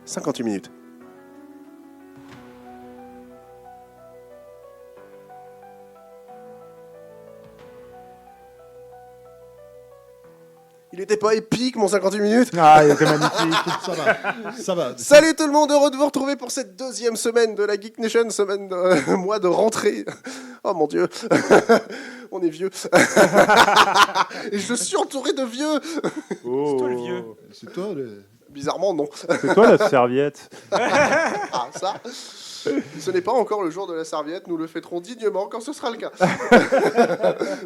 58 minutes. Il était pas épique, mon 58 minutes? Ah, il était magnifique. Ça va. Salut tout le monde, heureux de vous retrouver pour cette deuxième semaine de la Geek Nation, mois de rentrée. Oh mon Dieu, on est vieux. Et je suis entouré de vieux. Oh. C'est toi le vieux. C'est toi le... Bizarrement, non. C'est toi la serviette. Ah, ça. Ce n'est pas encore le jour de la serviette, nous le fêterons dignement quand ce sera le cas.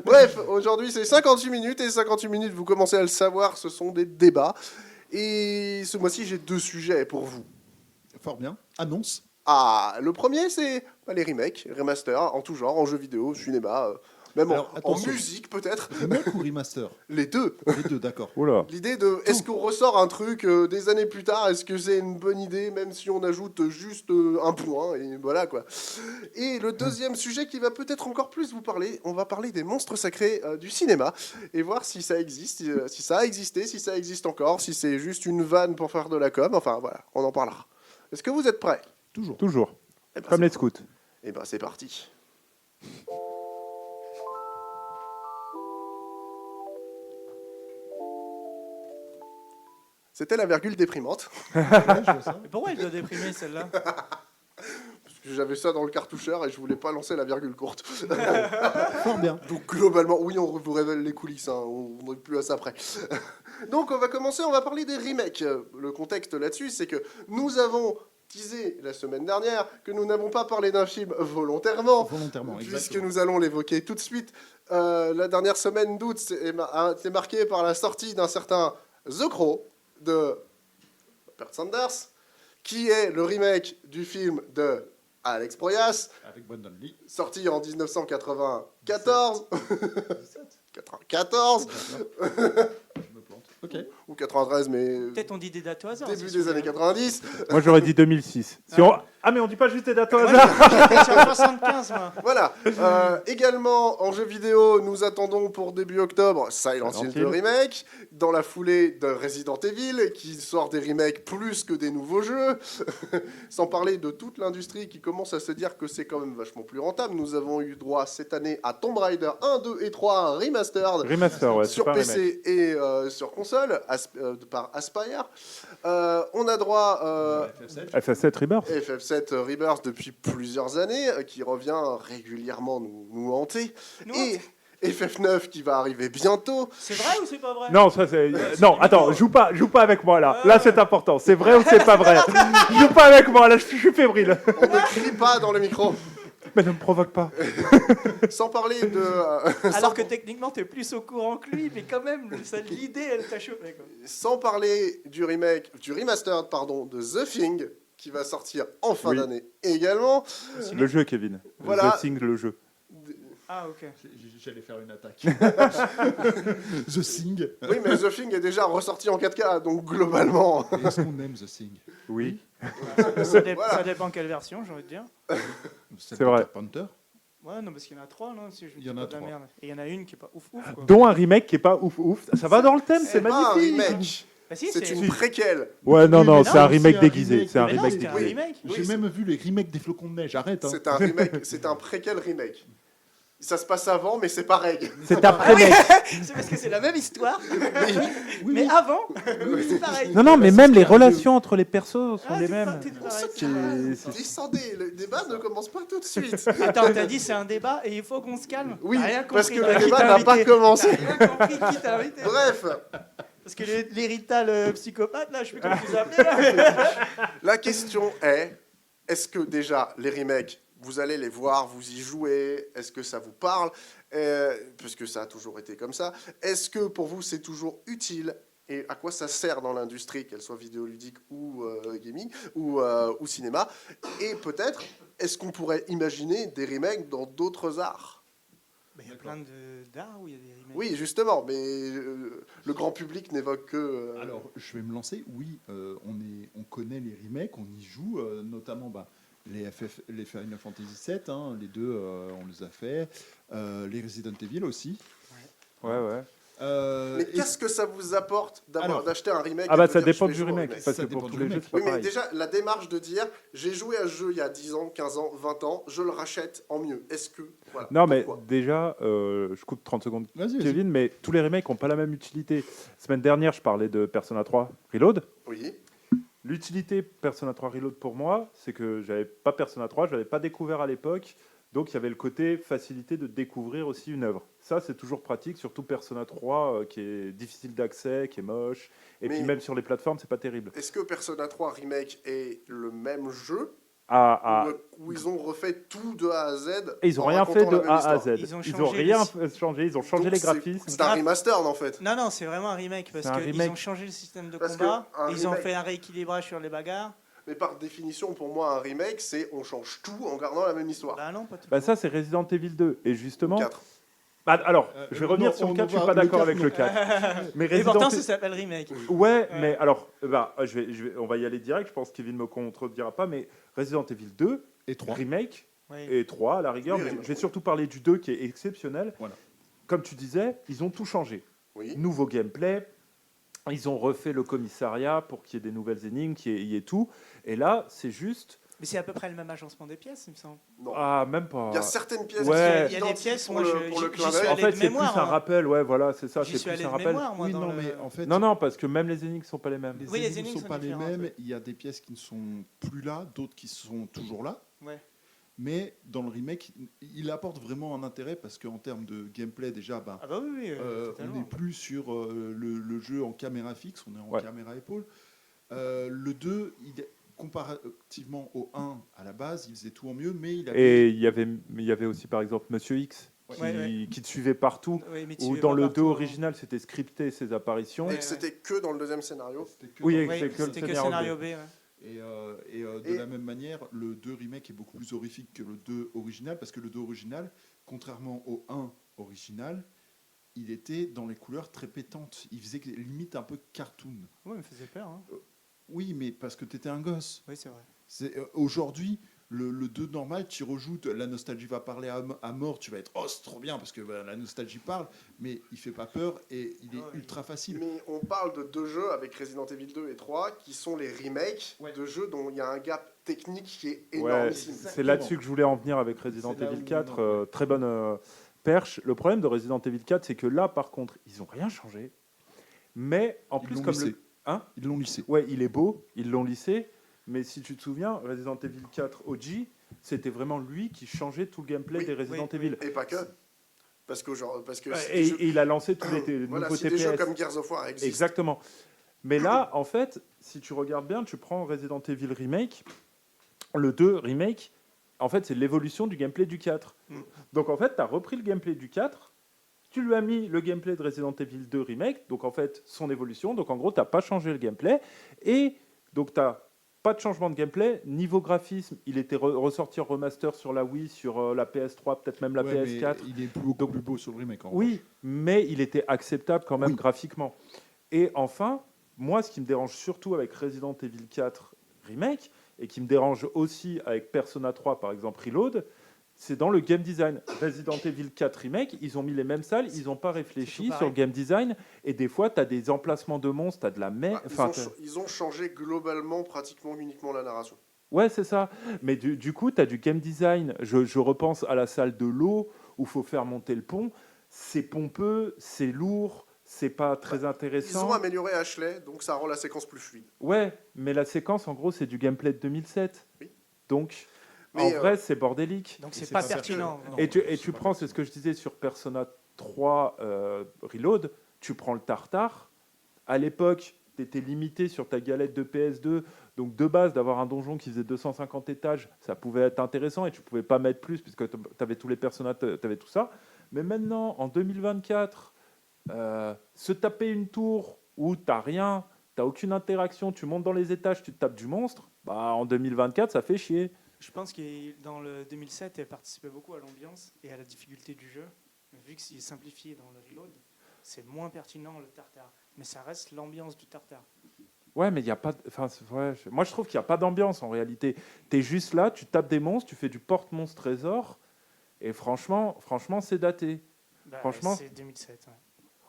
Bref, aujourd'hui c'est 58 minutes, et 58 minutes, vous commencez à le savoir, ce sont des débats. Et ce mois-ci, j'ai deux sujets pour vous. Fort bien. Annonce. Ah, le premier, c'est les remakes, remasters, en tout genre, en jeux vidéo, cinéma, même Alors, en attention. musique peut-être. Remake ou remaster? Les deux. Les deux, d'accord. Oula. L'idée de, est-ce qu'on ressort un truc des années plus tard, est-ce que c'est une bonne idée, même si on ajoute juste un point, et voilà quoi. Et le deuxième sujet qui va peut-être encore plus vous parler, on va parler des monstres sacrés du cinéma, et voir si ça existe, si ça a existé, si ça existe encore, si c'est juste une vanne pour faire de la com, enfin voilà, on en parlera. Est-ce que vous êtes prêts? Toujours. Eh ben, Comme c'est- les scouts. Eh ben c'est parti. C'était la virgule déprimante. Ouais, je vois ça. Mais pourquoi elle doit déprimer celle-là? Parce que j'avais ça dans le cartoucheur et je voulais pas lancer la virgule courte. Fort bien. Donc globalement, oui, on vous révèle les coulisses, hein, on n'est plus à ça près. Donc on va commencer, on va parler des remakes. Le contexte là-dessus, c'est que nous avons teasé la semaine dernière que nous n'avons pas parlé d'un film volontairement. Volontairement, Puisque exactement. nous allons l'évoquer tout de suite. La dernière semaine d'août a été marquée par la sortie d'un certain The Crow de Bert Sanders, qui est le remake du film de Alex Proyas, Avec Brandon Lee. sorti en 1994. 94 Je me plante. Ok. ou 93, mais Peut-être on dit des dates au hasard. début c'est des sûr. années 90. Moi j'aurais dit 2006. Si on... Ah mais on dit pas juste des dates au Ouais, hasard. j'étais sur 75, moi. Voilà. Également en jeu vidéo, nous attendons pour début octobre Silent Hill Hill. 2 remake, dans la foulée de Resident Evil qui sort des remakes plus que des nouveaux jeux, sans parler de toute l'industrie qui commence à se dire que c'est quand même vachement plus rentable. Nous avons eu droit cette année à Tomb Raider 1, 2 et 3 remastered Remaster, ouais. c'est sur pas un remake. PC et sur console par Aspire. On a droit FF7. FF7 Rebirth. FF7 Rebirth depuis plusieurs années, qui revient régulièrement nous hanter. Nous Et FF9 qui va arriver bientôt. C'est vrai ou c'est pas vrai? Non, ça c'est. Non, du attends, mytho. joue pas avec moi là. Là c'est important. C'est vrai ou c'est pas vrai? Joue pas avec moi là, je suis fébrile. On ne crie pas dans le micro. Mais ne me provoque pas. Sans parler de... Alors que techniquement, t'es plus au courant que lui, mais quand même, l'idée, elle t'a chopé, quoi. sans parler du remastered, pardon, de The Thing, qui va sortir en fin Oui. d'année également. Le jeu, Kevin. Voilà. The Thing, le jeu. Ah, ok. J'allais faire une attaque. The Thing. Oui, mais The Thing est déjà ressorti en 4K, donc globalement... Et est-ce qu'on aime The Thing? Oui. Voilà. Ça dépend quelle version, j'ai envie de dire. Celle C'est de vrai. Carpenter. Ouais, non, parce qu'il y en a trois, non, si je Il y dis en pas a de la trois. merde. Et il y en a une qui est pas ouf, quoi. Dont un remake qui est pas ouf ouf. Ça va dans le thème, c'est pas un magnifique. remake, Bah si, c'est une préquelle. Ouais, non, Oui, non, mais c'est non, un remake c'est un déguisé. remake. C'est un Mais non, remake c'était un déguisé. remake. Oui, J'ai même vu les remakes des Flocons de Neige. Arrête. Hein. C'est un remake, c'est un préquel remake. Ça se passe avant, mais c'est pareil. C'est un remake. C'est parce que c'est la même histoire, Oui, mais oui. avant, c'est pareil. Non, non, mais c'est même ce les qu'il y a de relations entre les persos sont Ah, les c'est mêmes. pas- c'est pareil. C'est- Descendez, le débat ne commence pas tout de suite. Attends, t'as dit c'est un débat et il faut qu'on se calme. Oui, T'as rien parce compris, que là, le qui débat t'a n'a pas invité. commencé. T'as rien compris qui t'a invité. Bref, Parce que l'héritage psychopathe, là, je sais plus comment vous appelez, là. la question est-ce que déjà les remakes, vous allez les voir, vous y jouez, est-ce que ça vous parle? Puisque ça a toujours été comme ça. Est-ce que pour vous c'est toujours utile? Et à quoi ça sert dans l'industrie, qu'elle soit vidéoludique ou gaming ou cinéma? Et peut-être, est-ce qu'on pourrait imaginer des remakes dans d'autres arts? Mais il y a plein d'arts où il y a des remakes. Oui, justement, mais le grand public n'évoque que... Alors, je vais me lancer. Oui, on connaît les remakes, on y joue, notamment les Final Fantasy VII, hein, les deux, on les a fait. Les Resident Evil aussi. Ouais, ouais. Mais qu'est-ce que ça vous apporte Alors, d'acheter un remake Ah et bah de ça dire, je dépend vais du jouer au remake, remake parce Ça que pour dépend tous du les jeux, remake. c'est pas Oui, mais pareil. déjà, la démarche de dire j'ai joué à ce jeu il y a 10 ans, 15 ans, 20 ans, je le rachète en mieux. Est-ce que. Voilà. Non, mais Pourquoi déjà, je coupe 30 secondes, Vas-y, vas-y. Kevin, mais tous les remakes n'ont pas la même utilité. Semaine dernière, je parlais de Persona 3 Reload. Oui. L'utilité Persona 3 Reload pour moi, c'est que j'avais pas Persona 3, je l'avais pas découvert à l'époque, donc il y avait le côté facilité de découvrir aussi une œuvre. Ça, c'est toujours pratique, surtout Persona 3 qui est difficile d'accès, qui est moche, et Mais- puis même sur les plateformes, c'est pas terrible. Est-ce que Persona 3 Remake est le même jeu Ah, ah, où ils ont refait tout de A à Z et ils ont en rien racontant fait la de même A à histoire Z. Ils ont Ils ont changé rien les- changé, ils ont changé Donc les c'est- graphismes. C'est un remaster en fait. Non, c'est vraiment un remake parce C'est un qu'ils remake. ont changé le système de Parce combat, que un ils ont remake- fait un rééquilibrage sur les bagarres. Mais par définition, pour moi, un remake, c'est on change tout en gardant la même histoire. Bah non, pas tout. Bah ça, c'est Resident Evil 2. Et justement, 4. bah, alors, je vais revenir non, sur le on 4, je va- suis pas le d'accord 4, avec non. le 4. Mais Et Resident pourtant, Evil- ça s'appelle remake. Ouais, mais alors, bah, on va y aller direct. Je pense que Kevin me contredira pas, mais Resident Evil 2, Et 3. remake, Oui. et 3 à la rigueur. Oui, mais remake. je vais surtout parler du 2 qui est exceptionnel. Voilà. Comme tu disais, ils ont tout changé. Oui. Nouveau gameplay. Ils ont refait le commissariat pour qu'il y ait des nouvelles énigmes, qu'il y ait tout. Et là, c'est juste. Mais c'est à peu près le même agencement des pièces, il me semble. Non. Ah, même pas. Il y a certaines pièces Ouais. qui Il y sont a des identiques pièces, pour moi, le j'y clin suis d'œil. En allé fait, de c'est plus mémoire, un hein. rappel. Ouais, voilà, c'est ça. J'y C'est suis plus allé un de rappel. mémoire, moi. Oui, dans non, le- mais en fait, Non, non, parce que même les énigmes sont pas les mêmes. les Oui, les énigmes énigmes ne sont sont pas les différentes, mêmes. oui. Il y a des pièces qui ne sont plus là, d'autres qui sont toujours là. Ouais. Mais dans le remake, il apporte vraiment un intérêt parce qu'en termes de gameplay, déjà, ben, Ah bah oui, oui, on totalement. n'est plus sur le jeu en caméra fixe, on est en Ouais. caméra épaule. Le 2, comparativement au 1 à la base, il faisait tout en mieux, mais il avait. Et il y avait aussi, par exemple, Monsieur X qui, Ouais, ouais. qui te suivait partout. Oui, mais tu Ou es dans pas le 2 partout, hein. original, c'était scripté ses apparitions. Et Ouais, que c'était que dans le deuxième scénario. C'était que Oui, dans- et Oui, c'est que le c'était que scénario scénario B. ouais. De Et- la même manière, le 2 remake est beaucoup plus horrifique que le 2 original, parce que le 2 original, contrairement au 1 original, il était dans les couleurs très pétantes. Il faisait limite un peu cartoon. Ouais, il me faisait peur. Hein. Oui, mais parce que tu étais un gosse. Oui, c'est vrai. Aujourd'hui, le 2 normal, tu rejoutes, la nostalgie va parler à mort, tu vas être oh c'est trop bien parce que la nostalgie parle, mais il fait pas peur et il est Ah ouais. ultra facile. Mais on parle de deux jeux avec Resident Evil 2 et 3 qui sont les remakes Ouais. de jeux dont il y a un gap technique qui est Ouais, énormissime. c'est là-dessus que je voulais en venir avec Resident C'est là Evil où 4. on en- Très bonne perche. Le problème de Resident Evil 4, c'est que là, par contre, ils ont rien changé. Mais en Ils plus, l'ont comme lissé. le. Hein Ils l'ont lissé. Ouais, il est beau, ils l'ont lissé. Mais si tu te souviens, Resident Evil 4 OG, c'était vraiment lui qui changeait tout le gameplay Oui, des Resident oui, Evil. Et pas que. Parce que, si Et, des jeux- et il a lancé tous les voilà, nouveaux si des jeux TPS. comme Gears of War existent. Exactement. Mais là, en fait, si tu regardes bien, tu prends Resident Evil Remake, le 2 Remake, en fait, c'est l'évolution du gameplay du 4. Mm. Donc, en fait, tu as repris le gameplay du 4, tu lui as mis le gameplay de Resident Evil 2 Remake, donc en fait, son évolution. Donc, en gros, tu n'as pas changé le gameplay. Et donc, tu n'as pas de changement de gameplay. Niveau graphisme, il était ressorti en remaster sur la Wii, sur la PS3, peut-être même la Ouais, mais PS4. il est beaucoup Donc- plus beau sur le remake. En Oui, mais il était acceptable quand même Oui. graphiquement. Et enfin, moi, ce qui me dérange surtout avec Resident Evil 4 Remake, et qui me dérange aussi avec Persona 3, par exemple, Reload, c'est dans le game design. Resident Evil 4 Remake, ils ont mis les mêmes salles, ils n'ont pas C'est réfléchi tout sur pareil. le game design, et des fois, tu as des emplacements de monstres, tu as de la mer... Bah, Enfin, ils ont changé globalement, pratiquement uniquement la narration. ouais, c'est ça. Mais du coup, tu as du game design. Je repense à la salle de l'eau, où il faut faire monter le pont. C'est pompeux, c'est lourd, c'est pas très Ils ont intéressant. amélioré Ashley, donc ça rend la séquence plus fluide. Ouais, mais la séquence, en gros, c'est du gameplay de 2007. Oui. Donc, Mais, en vrai, c'est bordélique. Donc Et c'est c'est pas pas pertinent. pertinent. Non. Et tu c'est pas prends, c'est ce que je disais sur Persona 3 Reload, tu prends le tartare. À l'époque, tu étais limité sur ta galette de PS2. Donc, de base, d'avoir un donjon qui faisait 250 étages, ça pouvait être intéressant et tu pouvais pas mettre plus puisque tu avais tous les personnages, tu avais tout ça. Mais maintenant, en 2024, se taper une tour où tu n'as rien, tu n'as aucune interaction, tu montes dans les étages, tu te tapes du monstre, bah, en 2024, ça fait chier. Je pense que dans le 2007, elle participait beaucoup à l'ambiance et à la difficulté du jeu. Mais vu que c'est simplifié dans le reload, c'est moins pertinent le tartare. Mais ça reste l'ambiance du tartare. Ouais, mais il y a pas. Enfin, moi, je trouve qu'il n'y a pas d'ambiance en réalité. Tu es juste là, tu tapes des monstres, tu fais du porte-monstre trésor, et franchement, c'est daté. Bah, Franchement- c'est 2007. Ouais.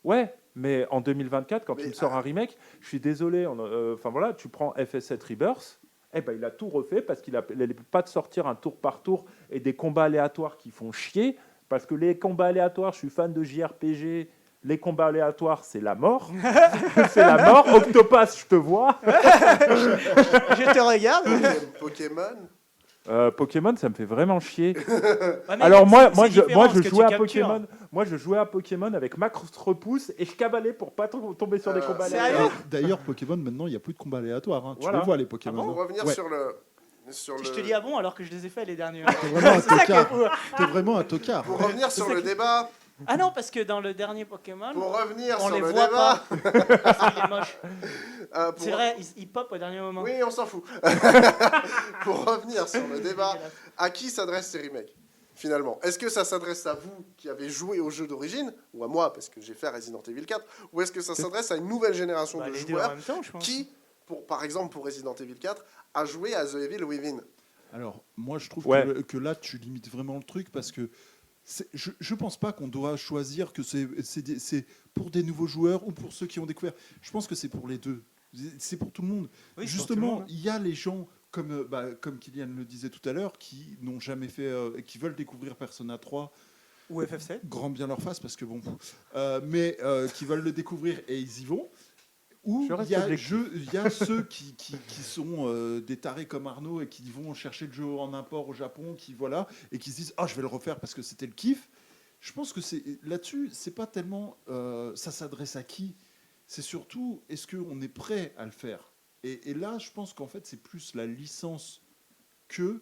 Ouais, mais en 2024, quand Mais, tu me sors un remake, je suis désolé. Enfin voilà, tu prends FS7 Rebirth, eh ben, il a tout refait parce qu'il n'allait pas te sortir un tour par tour et des combats aléatoires qui font chier. Parce que les combats aléatoires, je suis fan de JRPG. Les combats aléatoires, c'est la mort. C'est la mort. Octopath, je te vois. Je te regarde. Pokémon. Pokémon, ça me fait vraiment chier. Ouais, mais Alors moi, c'est différent je ce que jouais tu à captures. Pokémon. Moi, je jouais à Pokémon avec Max Repousse et je cavalais pour pas tomber sur des combats sérieux aléatoires. D'ailleurs, Pokémon, maintenant, il n'y a plus de combat aléatoire. Hein. Voilà. Tu les vois, les Pokémon. Ah bon Pour revenir Ouais. sur le... Je te dis ah bon alors que je les ai fait les derniers. T'es vraiment un C'est ça qui est tocard. fou. T'es vraiment un tocard. Pour revenir sur le débat, Ah non, parce que dans le dernier Pokémon, pour revenir on sur les le voit débat, parce qu'il est moche. pour- C'est vrai, ils pop au dernier moment. Oui, on s'en fout. Pour revenir sur le débat, à qui s'adressent ces remakes finalement? Est-ce que ça s'adresse à vous qui avez joué au jeu d'origine, ou à moi parce que j'ai fait Resident Evil 4, ou est-ce que ça s'adresse à une nouvelle génération Bah, de les deux en joueurs même temps, je pense. qui, par exemple pour Resident Evil 4, a joué à The Evil Within? Alors, moi, je trouve Ouais. que là, tu limites vraiment le truc parce que je pense pas qu'on doit choisir que c'est pour des nouveaux joueurs ou pour ceux qui ont découvert. Je pense que c'est pour les deux. C'est pour tout le monde. Oui, c'est pour tout le Justement, monde. il y a les gens, comme Kylian le disait tout à l'heure, qui n'ont jamais fait, qui veulent découvrir Persona 3. Ou FF7. Grand bien leur face parce que bon, mais qui veulent le découvrir et ils y vont. Ou Je reste il y a ceux qui sont des tarés comme Arnaud et qui vont chercher le jeu en import au Japon, qui voilà et qui se disent je vais le refaire parce que c'était le kiff. Je pense que c'est là-dessus, c'est pas tellement ça s'adresse à qui, c'est surtout est-ce qu'on est prêt à le faire. Et là, je pense qu'en fait, c'est plus la licence que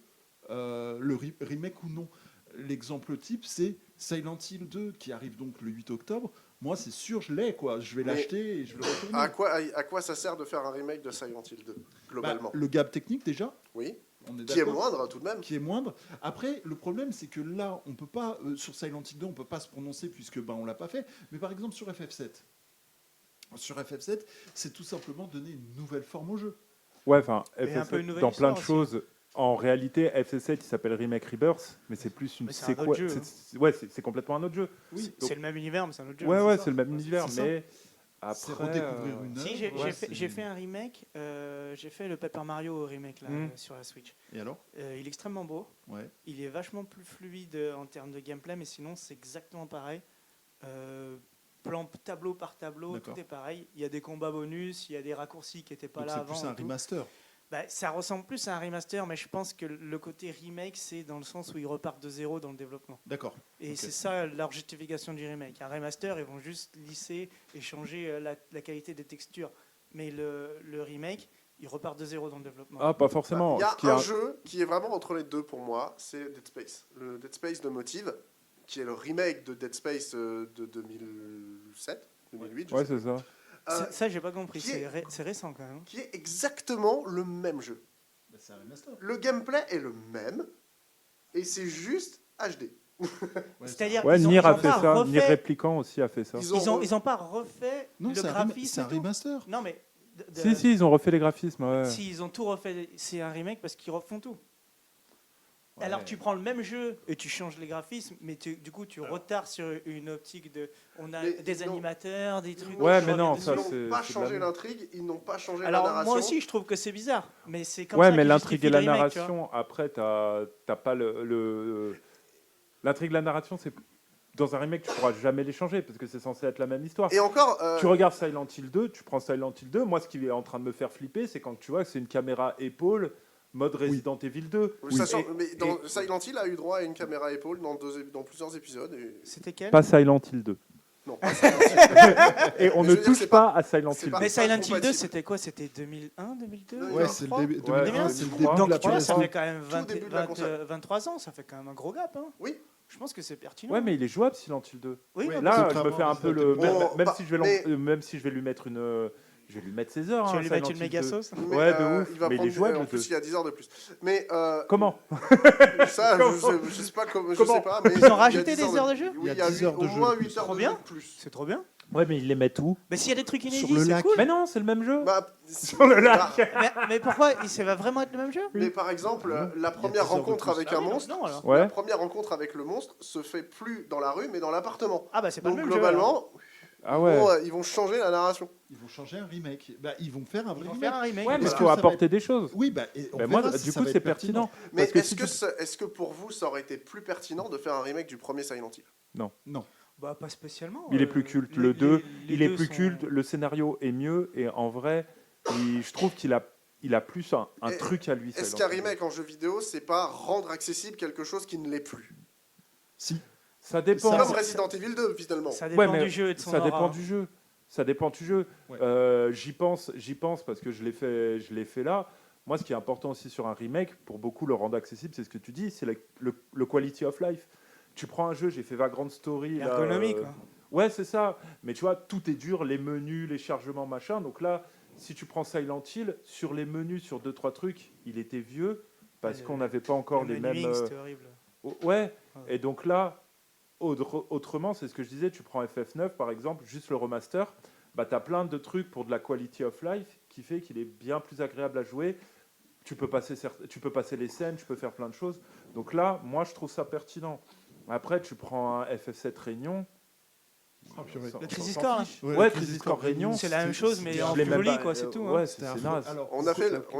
le remake ou non. L'exemple type, c'est Silent Hill 2 qui arrive donc le 8 octobre. Moi, c'est sûr, je l'ai, quoi. Je vais Mais l'acheter et je vais le retourner. À quoi ça sert de faire un remake de Silent Hill 2, globalement? Le gap technique, déjà, Oui, on est qui est d'accord, moindre tout de même. qui est moindre. Après, le problème, c'est que là, on peut pas, sur Silent Hill 2, on peut pas se prononcer puisque on l'a pas fait. Mais par exemple, sur FF7, c'est tout simplement donner une nouvelle forme au jeu. Ouais, enfin, Et un peu une nouvelle dans plein de histoire choses. En réalité, FC7, il s'appelle Remake Rebirth, mais c'est plus une Mais c'est un autre jeu, c'est complètement un autre jeu. Oui, C'est le même univers, mais c'est un autre jeu. Ouais, c'est ouais, ça. c'est le même Ouais, univers, c'est ça. mais C'est après. redécouvrir une Si, œuvre. j'ai fait un remake. J'ai fait le Paper Mario remake là, sur la Switch. Et alors Il est extrêmement beau. Ouais. Il est vachement plus fluide en termes de gameplay, mais sinon c'est exactement pareil. Plan tableau par tableau, D'accord. tout est pareil. Il y a des combats bonus, il y a des raccourcis qui n'étaient pas Donc là c'est avant. plus un et tout. remaster. Bah, ça ressemble plus à un remaster, mais je pense que le côté remake, c'est dans le sens où ils repartent de zéro dans le développement. D'accord. Et Ok. c'est ça leur justification du remake. Un remaster, ils vont juste lisser et changer la qualité des textures. Mais le remake, ils repartent de zéro dans le développement. Ah, pas forcément. Il y a Ce qui est un jeu qui est vraiment entre les deux pour moi, c'est Dead Space. Le Dead Space de Motive, qui est le remake de Dead Space de 2007, 2008, je Ouais, sais c'est ça. Ça, j'ai pas compris. qui est- C'est récent quand même. qui est exactement le même jeu. Bah, c'est un remaster. Le gameplay est le même, et c'est juste HD. Ouais, C'est-à-dire Ouais, ils ont Nier a pas fait ça. refait- Nier Répliquant aussi a fait ça. Ils ont pas refait non, le c'est graphisme. un et tout. remaster. Non, mais. Si, ils ont refait les graphismes. Ouais. Si, ils ont tout refait. C'est un remake parce qu'ils refont tout. Ouais. Alors tu prends le même jeu et tu changes les graphismes, mais du coup tu retardes sur une optique de. On a Mais des ils n'ont- animateurs, des trucs. Ouais, qui mais non, reviennent ça, dessus. Ils n'ont c'est- pas c'est de changé la- l'intrigue, ils n'ont pas changé la Alors narration. moi aussi je trouve que c'est bizarre, mais c'est comme Ouais, ça mais qu'ils l'intrigue et justifient la le remake, tu vois. narration, après, t'as pas l'intrigue et la narration, c'est. Dans un remake, tu pourras jamais les changer parce que c'est censé être la même histoire. Et encore, Tu regardes Silent Hill 2, tu prends Silent Hill 2, moi ce qui est en train de me faire flipper, c'est quand tu vois que c'est une caméra épaule, mode Resident Evil 2. ça Et- change- mais dans et- Silent Hill a eu droit à une caméra épaule dans plusieurs épisodes. Et... C'était quel Pas Silent Hill 2. Non, pas Silent Hill. Et on Mais ne je veux dire, touche c'est pas à Silent c'est Hill pas- 2. Mais Silent Hill 2 compatible. c'était quoi? C'était 2001, 2002 Ouais, Ouais, c'est le 2003? début, Ouais, 2001, c'est c'est le le début de Donc la tu vois, ça PS2. fait quand même Tout début de la console. 23 ans, ça fait quand même un gros gap. Hein. Oui. Je pense que c'est pertinent. Ouais, mais il est jouable Silent Hill 2. Oui, Ouais, non, Là, je contrairement me fais à un peu le. Resident Evil. Même Bon, si je vais mais- même si je vais lui mettre une. Je vais lui mettre ses heures. tu vas hein, lui mettre Silent une Hill méga 2. sauce. Mais, Ouais, de ouf, il va mais il est prendre jouable, en le plus, jeu. il y a 10 heures de plus. Mais Comment ça, Comment je sais pas comment. Je Comment sais pas. Mais Ils il y a ont rajouté 10 des heures de jeu. Oui, Il y a il y a 10 heures de au jeu. moins 8 heures Trop de bien. jeu de plus. C'est trop bien. Ouais, mais ils les mettent où Mais s'il y a des trucs inédits, Sur le c'est lac. cool. Mais non, c'est le même jeu. Bah, Sur le lac. Mais pourquoi ça va vraiment être le même jeu? mais par exemple, la 10 première heures de rencontre plus. avec Ah un oui, donc monstre, non, alors. Ouais. la première rencontre avec le monstre se fait plus dans la rue, mais dans l'appartement. Ah bah c'est pas Donc le même jeu. globalement, Ah ouais. Ils vont changer la narration. Ils vont changer un remake. Bah, ils vont faire un Ils vrai vont remake. faire un remake. Ouais, mais Est-ce il que faut ça va apporter être- des choses. Oui, bah, et on Ben moi, verra si du ça coup, va c'est être pertinent. Mais Parce que est-ce si que, tu- est-ce que pour vous, ça aurait été plus pertinent de faire un remake du premier Silent Hill? Non. Bah, pas spécialement. Il est plus culte. les- Le 2, les il est deux plus sont- culte. Le scénario est mieux. Et en vrai, je trouve qu'il a plus un Et- truc à lui. Est-ce Silent qu'un Hill. remake en jeu vidéo, c'est pas rendre accessible quelque chose qui ne l'est plus? Si. Ça dépend. Comme Resident Evil 2, finalement. Ça dépend Ouais, mais du jeu et de son ça aura. dépend du jeu. Ça dépend du jeu. Ouais. J'y pense parce que je l'ai fait là. Moi, ce qui est important aussi sur un remake, pour beaucoup le rendre accessible, c'est ce que tu dis, c'est le quality of life. Tu prends un jeu, j'ai fait Vagrant Story. là, L'ergonomie, quoi. Ouais, c'est ça. Mais tu vois, tout est dur, les menus, les chargements, machin. Donc là, si tu prends Silent Hill, sur les menus, sur 2-3 trucs, il était vieux parce Le- qu'on n'avait pas encore Le les mêmes. menuing, c'était horrible. Ouais. Ouais. Et donc là, autrement, c'est ce que je disais, tu prends FF9 par exemple, juste le remaster, bah, tu as plein de trucs pour de la quality of life qui fait qu'il est bien plus agréable à jouer. Tu peux passer les scènes, tu peux faire plein de choses. Donc là, moi, je trouve ça pertinent. Après, tu prends un FF7 Réunion. Ah, purée. on Le s'en Crisis s'en Core, fiche. là. Ouais, Crisis Core Réunion. C'est la même chose, mais en Je l'ai plus même joli, pas- quoi, c'est tout. hein. Ouais, C'était c'est affreux. naze. Alors, On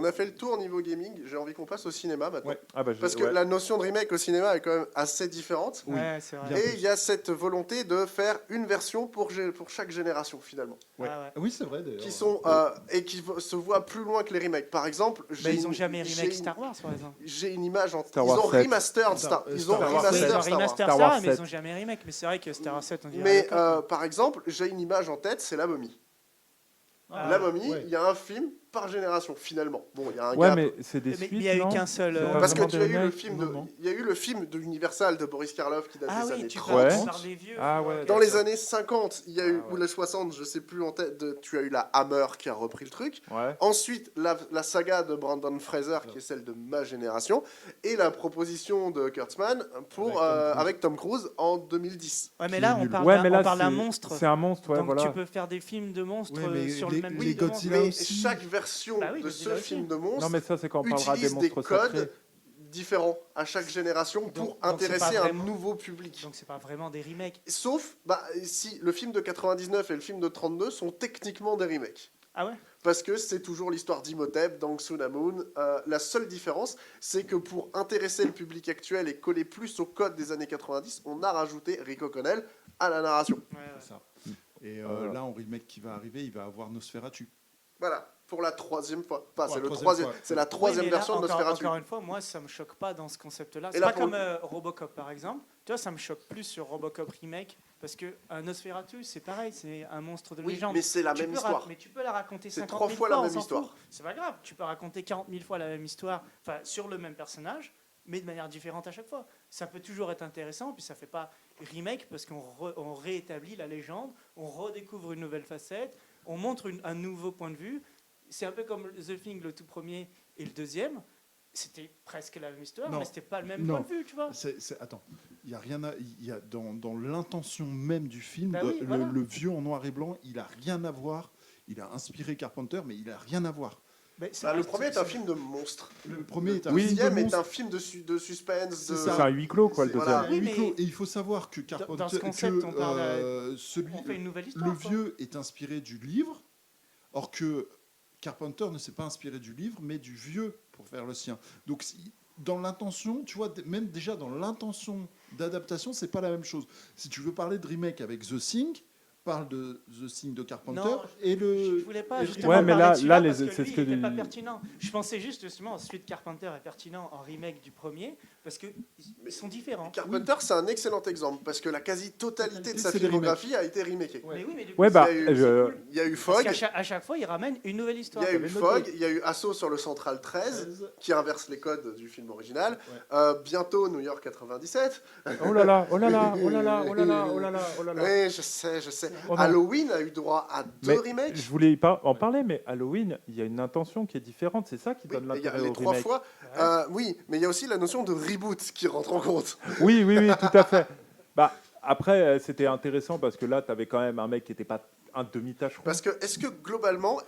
a fait le tour niveau gaming. J'ai envie qu'on passe au cinéma maintenant. Ouais. Ah bah, Parce que ouais. la notion de remake au cinéma est quand même assez différente. Oui. Ouais, c'est vrai. Bien. Et il y a cette volonté de faire une version pour chaque génération, finalement. Ouais. Ah ouais. Oui, c'est vrai d'ailleurs. Qui sont, et qui se voient plus loin que les remakes. Par exemple, Bah, ils ont jamais remake Star Wars, par exemple. J'ai une image en Star Ils Wars ont 7. remastered Star Ils ont Wars Oui, remastered ils ont Star Wars. remaster Star Wars ça, mais ils 7. ont jamais remake. Mais c'est vrai que Star Wars 7, on dirait. Mais le coq. par exemple, j'ai une image en tête, c'est La Momie. Ah, La Momie, ouais. il y a un film par génération, finalement. Bon, il y a un Ouais, gap. mais c'est des Mais suites, il n'y a eu non qu'un seul. C'est pas Parce que vraiment tu des as eu le remakes, film non, non. il y a eu le film de Universal de Boris Karloff qui date Ah des oui, années tu 30. Ouais. parles des vieux. Ah films, ouais, ok. Dans les années 50, il y a eu, Ah ou ouais. les 60, je sais plus en tête, tu as eu la Hammer qui a repris le truc. Ouais. Ensuite, la saga de Brandon Fraser, qui est celle de ma génération, et la proposition de Kurtzman avec Tom Cruise en 2010. Ouais, mais Qui là, est on nul. parle Ouais, d'un mais là, on parle d'un c'est- monstre. C'est un monstre, ouais, Donc voilà. tu peux faire des films de monstres Ouais, mais sur les- le même les type de monstre. Godzilla Mais aussi. chaque version Bah oui, de Godzilla ce aussi. film de monstre Non, mais ça, c'est quand on parlera des utilise des monstres codes sacrés. différents à chaque génération pour Donc c'est intéresser pas un vraiment- nouveau public. Donc c'est pas vraiment des remakes. Sauf si le film de 99 et le film de 32 sont techniquement des remakes. Ah ouais. Parce que c'est toujours l'histoire d'Imhotep, d'Aung Sunamun. La seule différence, c'est que pour intéresser le public actuel et coller plus au code des années 90, on a rajouté Rick O'Connell à la narration. Ouais, ouais. C'est ça. Et Voilà. là, en remake qui va arriver, il va avoir Nosferatu. Voilà, pour la troisième fois. Pas, Pour c'est la le troisième troisième, fois. c'est la troisième Oui, mais là, version de Nosferatu. Encore une fois, moi, ça me choque pas dans ce concept-là. Et C'est là, pas pour comme Robocop, par exemple. Tu vois, ça me choque plus sur Robocop remake parce que Nosferatu, c'est pareil, c'est un monstre de Oui, légende. mais c'est la Tu même peux histoire. mais tu peux la raconter C'est 50 3 000 fois la on même s'en histoire. fout. C'est pas grave. Tu peux raconter 40 000 fois la même histoire, enfin sur le même personnage, mais de manière différente à chaque fois. Ça peut toujours être intéressant, puis ça fait pas remake parce on réétablit la légende, on redécouvre une nouvelle facette, on montre un nouveau point de vue. C'est un peu comme The Thing, le tout premier et le deuxième. C'était presque la même histoire, Non. mais c'était pas le même Non. point de vue, tu vois. Attends, il y a rien il y a dans l'intention même du film, Bah oui, voilà. le vieux en noir et blanc, il a rien à voir. Il a inspiré Carpenter, mais il a rien à voir. Mais Le premier est un film de monstre. Le premier est un Le film de deuxième est monstre. un film de suspense. C'est de- ça. C'est un huis clos, quoi, le C'est- deuxième. voilà. Oui, huis mais clos. Et il faut savoir que Carpenter, dans ce concept, on parle celui, on fait une nouvelle histoire. le quoi. vieux est inspiré du livre, or que Carpenter ne s'est pas inspiré du livre, mais du vieux pour faire le sien. Donc, dans l'intention, tu vois, même déjà dans l'intention d'adaptation, c'est pas la même chose. Si tu veux parler de remake avec The Thing, parle de The Thing de Carpenter Non, et Je voulais pas et- justement Ouais, mais parler là- de celui-là là, parce c'est que ce lui, que il était pas dit- pertinent. Je pensais juste justement celui de Carpenter est pertinent en remake du premier parce que ils sont différents. Carpenter, c'est un excellent exemple parce que la quasi-totalité de sa C'est des filmographie a été remakée. Mais oui, mais du coup, Ouais, c'est- bah, il y a eu- je- Il y a eu parce Fog, qu'à chaque fois, il ramène une nouvelle il histoire. y a eu J'avais Fog, noté. il y a eu Assaut sur le Central 13 qui inverse les codes du film original. Bientôt New York 97. Oh là là, oh là là, oh là là, oh là là, oh là là, oh là là. Oui, je sais. Oh non. Halloween a eu droit à 2 Mais remakes. je voulais en parler, mais Halloween, il y a une intention qui est différente. C'est ça qui Oui, donne mais il y a l'intérêt les au 3 remake. fois. Oui, mais il y a aussi la notion de reboot qui rentre en compte. Oui, oui, oui, tout à fait. Bah, Après, c'était intéressant parce que là, tu avais quand même un mec qui n'était pas un demi-tâcheron. Parce que, est-ce que globalement,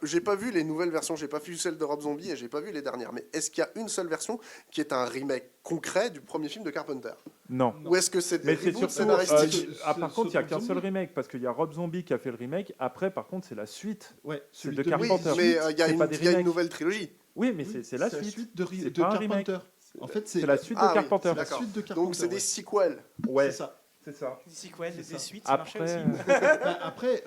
j'ai pas vu les nouvelles versions, j'ai pas vu celle de Rob Zombie et j'ai pas vu les dernières, mais est-ce qu'il y a une seule version qui est un remake concret du premier film de Carpenter? Non. Ou est-ce que c'est des Mais c'est reboots surtout. scénaristiques? Par contre, il n'y a Rob qu'un seul Zombie. remake parce qu'il y a Rob Zombie qui a fait le remake. Après, par contre, c'est la suite. Ouais, C'est celui de de Oui, Carpenter. mais il y a C'est pas des il y a une remakes. nouvelle trilogie. Oui, mais Oui, c'est la suite. de C'est de pas un remake. Carpenter. En fait, C'est la suite Ah de oui, Carpenter. la d'accord. suite de Carpenter. Donc c'est des ouais. sequels. Ouais, C'est ça. c'est ça. Des sequels, C'est des ça. suites, ça marchait Après, aussi. Bah, après,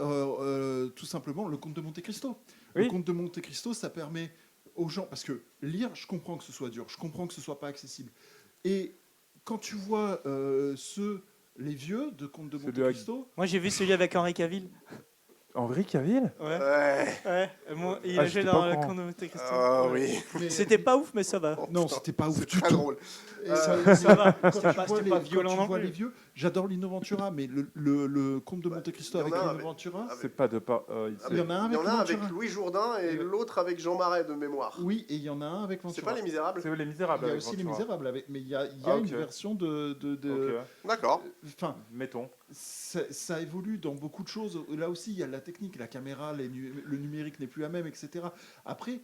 tout simplement, le Comte de Monte Cristo. Oui. Le Comte de Monte Cristo, ça permet aux gens, parce que lire, je comprends que ce soit dur, je comprends que ce soit pas accessible. Et quand tu vois les vieux de Comte de Monte Celui avec- Cristo, Moi, j'ai vu celui avec Henri Cavill. Henri Cavill Ouais. Ouais. Il Ah, a joué j'étais dans pas au le courant. Comte de Monte Cristo. Ah Ouais. oui. mais- C'était pas ouf, mais ça va. non, putain, c'était pas ouf C'est du très tout. drôle. Et Ça va. quand C'était tu pas, vois c'était les- pas quand violent tu non vois plus. les vieux, j'adore Lino Ventura, mais le Comte de Monte Cristo il y en avec a un Lino avec- Ventura, avec- C'est pas de pas. il y en a un Il y avec en a un avec Ventura. Louis Jourdain et Et- l'autre avec Jean Marais de mémoire. Oui, et il y en a un avec Ventura. C'est pas Les Misérables? C'est Les Misérables. Il y a avec aussi Les Ventura. Misérables, mais il y a Ah, une ok. version de Ok, D'accord. enfin, mettons. ça évolue dans beaucoup de choses. Là aussi, il y a la technique, la caméra, le numérique n'est plus la même, etc. Après,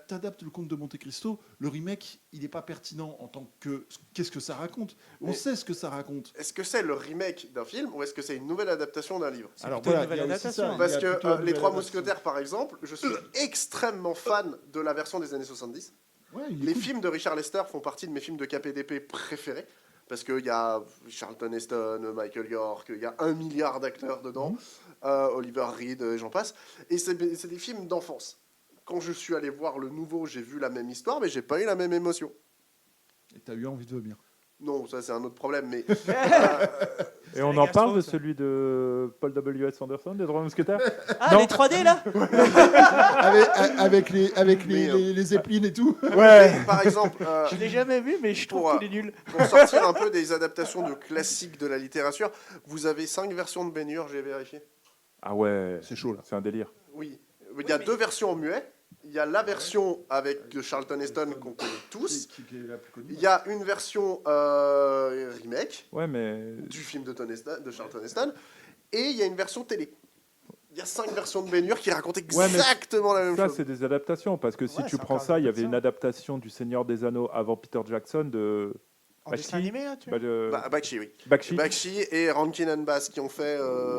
tu adaptes le Comte de Monte Cristo. Le remake, il n'est pas pertinent en tant que. Qu'est-ce que ça raconte? On Mais- sait ce que ça raconte. Est-ce que c'est le remake d'un film ou est-ce que c'est une nouvelle adaptation d'un livre? Alors plutôt une voilà, il y a nouvelle aussi adaptation. ça, il y Parce a que plutôt une Les nouvelle Trois adaptation. Mousquetaires, par exemple, je suis extrêmement fan de la version des années 70. Ouais, il est Les cool. films de Richard Lester font partie de mes films de KPDP préférés. Parce qu'il y a Charlton Heston, Michael York, il y a 1 milliard d'acteurs dedans, Oliver Reed, et j'en passe. Et c'est des films d'enfance. Quand je suis allé voir le nouveau, j'ai vu la même histoire, mais j'ai pas eu la même émotion. Et t'as eu envie de vomir. Non, ça c'est un autre problème, mais Et on la en gastro, parle de ça. celui de Paul W.S. Anderson, des Trois Mousquetaires. Ah, Non. les 3D là avec Mais, les Zeppelin et tout. Ouais. par exemple, Je l'ai jamais vu, mais je trouve Pour, qu'il est nul. pour sortir un peu des adaptations de classiques de la littérature, vous avez 5 versions de Ben Hur, j'ai vérifié. Ah ouais. C'est chaud là. C'est un délire. Oui. Il y a mais- 2 versions en muet. Il y a la version avec de Charlton Heston qu'on connaît tous. Qui est la plus connue. Il y a une version remake Ouais, mais. du film de Charlton Heston. Et il y a une version télé. Il y a 5 versions de Ben Hur qui racontent Ouais, mais exactement la même Ça, chose. c'est des adaptations. Parce que si Ouais, tu c'est prends encore ça, une il y avait une adaptation. adaptation du Seigneur des Anneaux avant Peter Jackson de. En Bakshi. dessin animé, là, tu Bah, de- Bakshi, oui. Bakshi. Bakshi et Rankin and Bass qui ont fait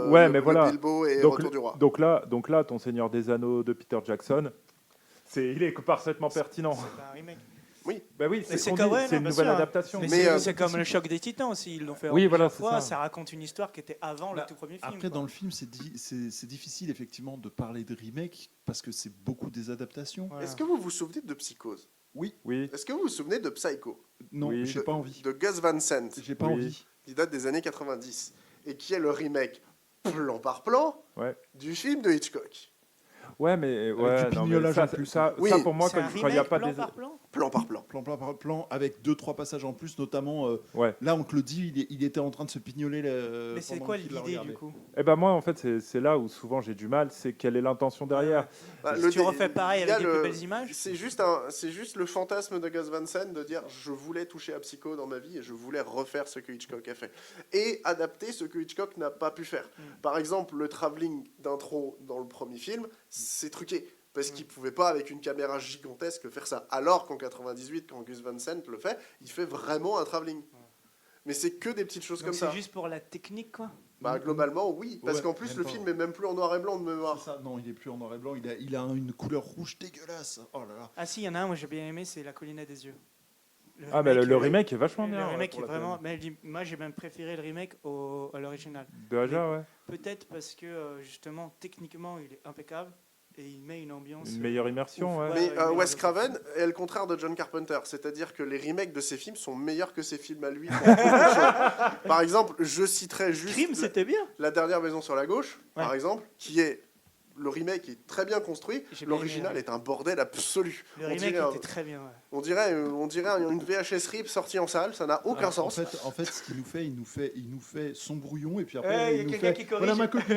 Ouais, le mais voilà. Bilbo et Donc, Retour du Roi. donc là, ton Seigneur des Anneaux de Peter Jackson, il est parfaitement pertinent. C'est pas un remake. Bah oui, Mais c'est c'est ce qu'on comme- dit, ouais, c'est non, une bien nouvelle sûr. adaptation. Mais, Mais, c'est comme le choc des titans aussi, ils l'ont fait Oui, voilà, plusieurs c'est fois. ça. Ça raconte une histoire qui était avant le tout premier film. Après, quoi. dans le film, c'est difficile effectivement de parler de remake parce que c'est beaucoup des adaptations. Voilà. Est-ce que vous vous souvenez de Psychose? Oui, Oui, Est-ce que vous vous souvenez de Psycho? non, Oui. j'ai pas envie. De Gus Van Sant, J'ai pas Oui. envie. qui date des années 90, et qui est le remake plan par plan Ouais. du film de Hitchcock. ouais, mais ouais, du non, mais pignolage ça, en plus. ça, Oui. ça, pour moi, C'est quand un il n'y a remake pas plan des, par plan. Plan par plan. Plan par plan, avec 2-3 passages en plus, notamment. Ouais. Là, on te le dit, il était en train de se pignoler. Mais c'est pendant quoi qu'il la l'idée regardait. du coup Eh ben moi, en fait, c'est là où souvent j'ai du mal, c'est quelle est l'intention derrière. Bah, Si tu refais pareil il y a avec des le- plus belles images. C'est juste le fantasme de Gus Van Sant de dire je voulais toucher à Psycho dans ma vie et je voulais refaire ce que Hitchcock a fait. Et adapter ce que Hitchcock n'a pas pu faire. Par exemple, le travelling d'intro dans le premier film, c'est truqué. Parce qu'il ne pouvait pas, avec une caméra gigantesque, faire ça. Alors qu'en 98, quand Gus Van Sant le fait, il fait vraiment un travelling. Mais c'est que des petites choses Donc comme c'est ça. juste pour la technique quoi. Bah, globalement, oui. Parce Ouais, qu'en plus, même le pas. film est même plus en noir et blanc de C'est mémoire. ça, non, il est plus en noir et blanc, il a une couleur rouge dégueulasse. Oh là là. Ah si, il y en a un, moi j'ai bien aimé, c'est La colline des yeux. Ah, mais le remake, remake est vachement le bien. ouais, remake pour est la vraiment. peine. Mais moi j'ai même préféré le remake à l'original. De Aja, ouais. Peut-être parce que justement techniquement il est impeccable et il met une ambiance. Une meilleure immersion, ouf, ouais. ouais. Mais Wes Craven est le contraire de John Carpenter, c'est-à-dire que les remakes de ses films sont meilleurs que ses films à lui. pour beaucoup de choses. Par exemple, je citerai juste Crime, c'était bien. La dernière maison sur la gauche, Ouais. par exemple, qui est le remake est très bien construit. J'ai bien L'original aimé, est un bordel absolu. Le On remake dirait, était très bien. Ouais. on dirait une VHS RIP sortie en salle, ça n'a aucun Alors, sens. En fait, ce qu'il nous fait, il nous fait son brouillon et puis Ouais, après il y a il nous quelqu'un fait. qui corrige. Voilà ma copie.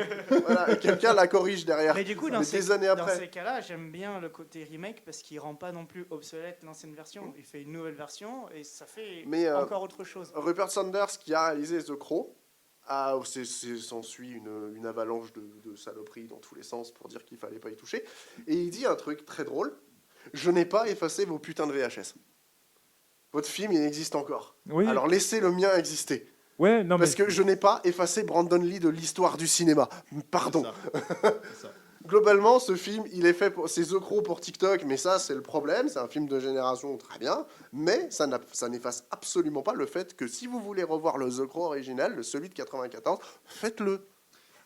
Voilà, et quelqu'un la corrige derrière. Mais du coup, Mais dans des années dans après. ces cas-là, j'aime bien le côté remake parce qu'il rend pas non plus obsolète l'ancienne version. Il fait une nouvelle version et ça fait Mais, encore autre chose. Rupert Sanders, qui a réalisé The Crow, S'ensuit une avalanche de saloperies dans tous les sens pour dire qu'il fallait pas y toucher. Et il dit un truc très drôle. Je n'ai pas effacé vos putains de VHS. Votre film, il existe encore. Oui. Alors laissez le mien exister. Ouais, non, Parce mais que je n'ai pas effacé Brandon Lee de l'histoire du cinéma. Pardon. C'est ça. Globalement, ce film, il est fait pour... C'est The Crow pour TikTok, mais ça, c'est le problème. C'est un film de génération, très bien. Mais ça n'efface absolument pas le fait que si vous voulez revoir le The Crow original, celui de 94, faites-le.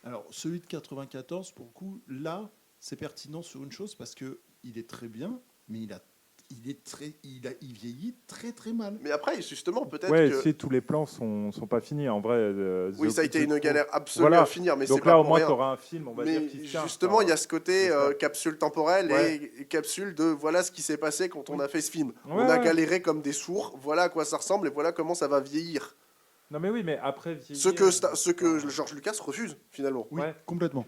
Alors, celui de 94, pour le coup, là, c'est pertinent sur une chose parce que il est très bien, mais il vieillit très très mal. Mais après, justement, peut-être ouais, que... si tous les plans sont pas finis, en vrai. Oui, ça a été une galère absolue Voilà. à finir, mais c'est Donc pas là, au pour moins, rien. tu auras un film, on va Mais dire, qui se tient. justement, il y a ce côté c'est ça. capsule temporelle Ouais. et capsule de voilà ce qui s'est passé quand on a fait ce film. Ouais, On a ouais. galéré comme des sourds, voilà à quoi ça ressemble et voilà comment ça va vieillir. Non, mais oui, mais après. Ce que George Lucas refuse, finalement. Oui, Ouais. complètement.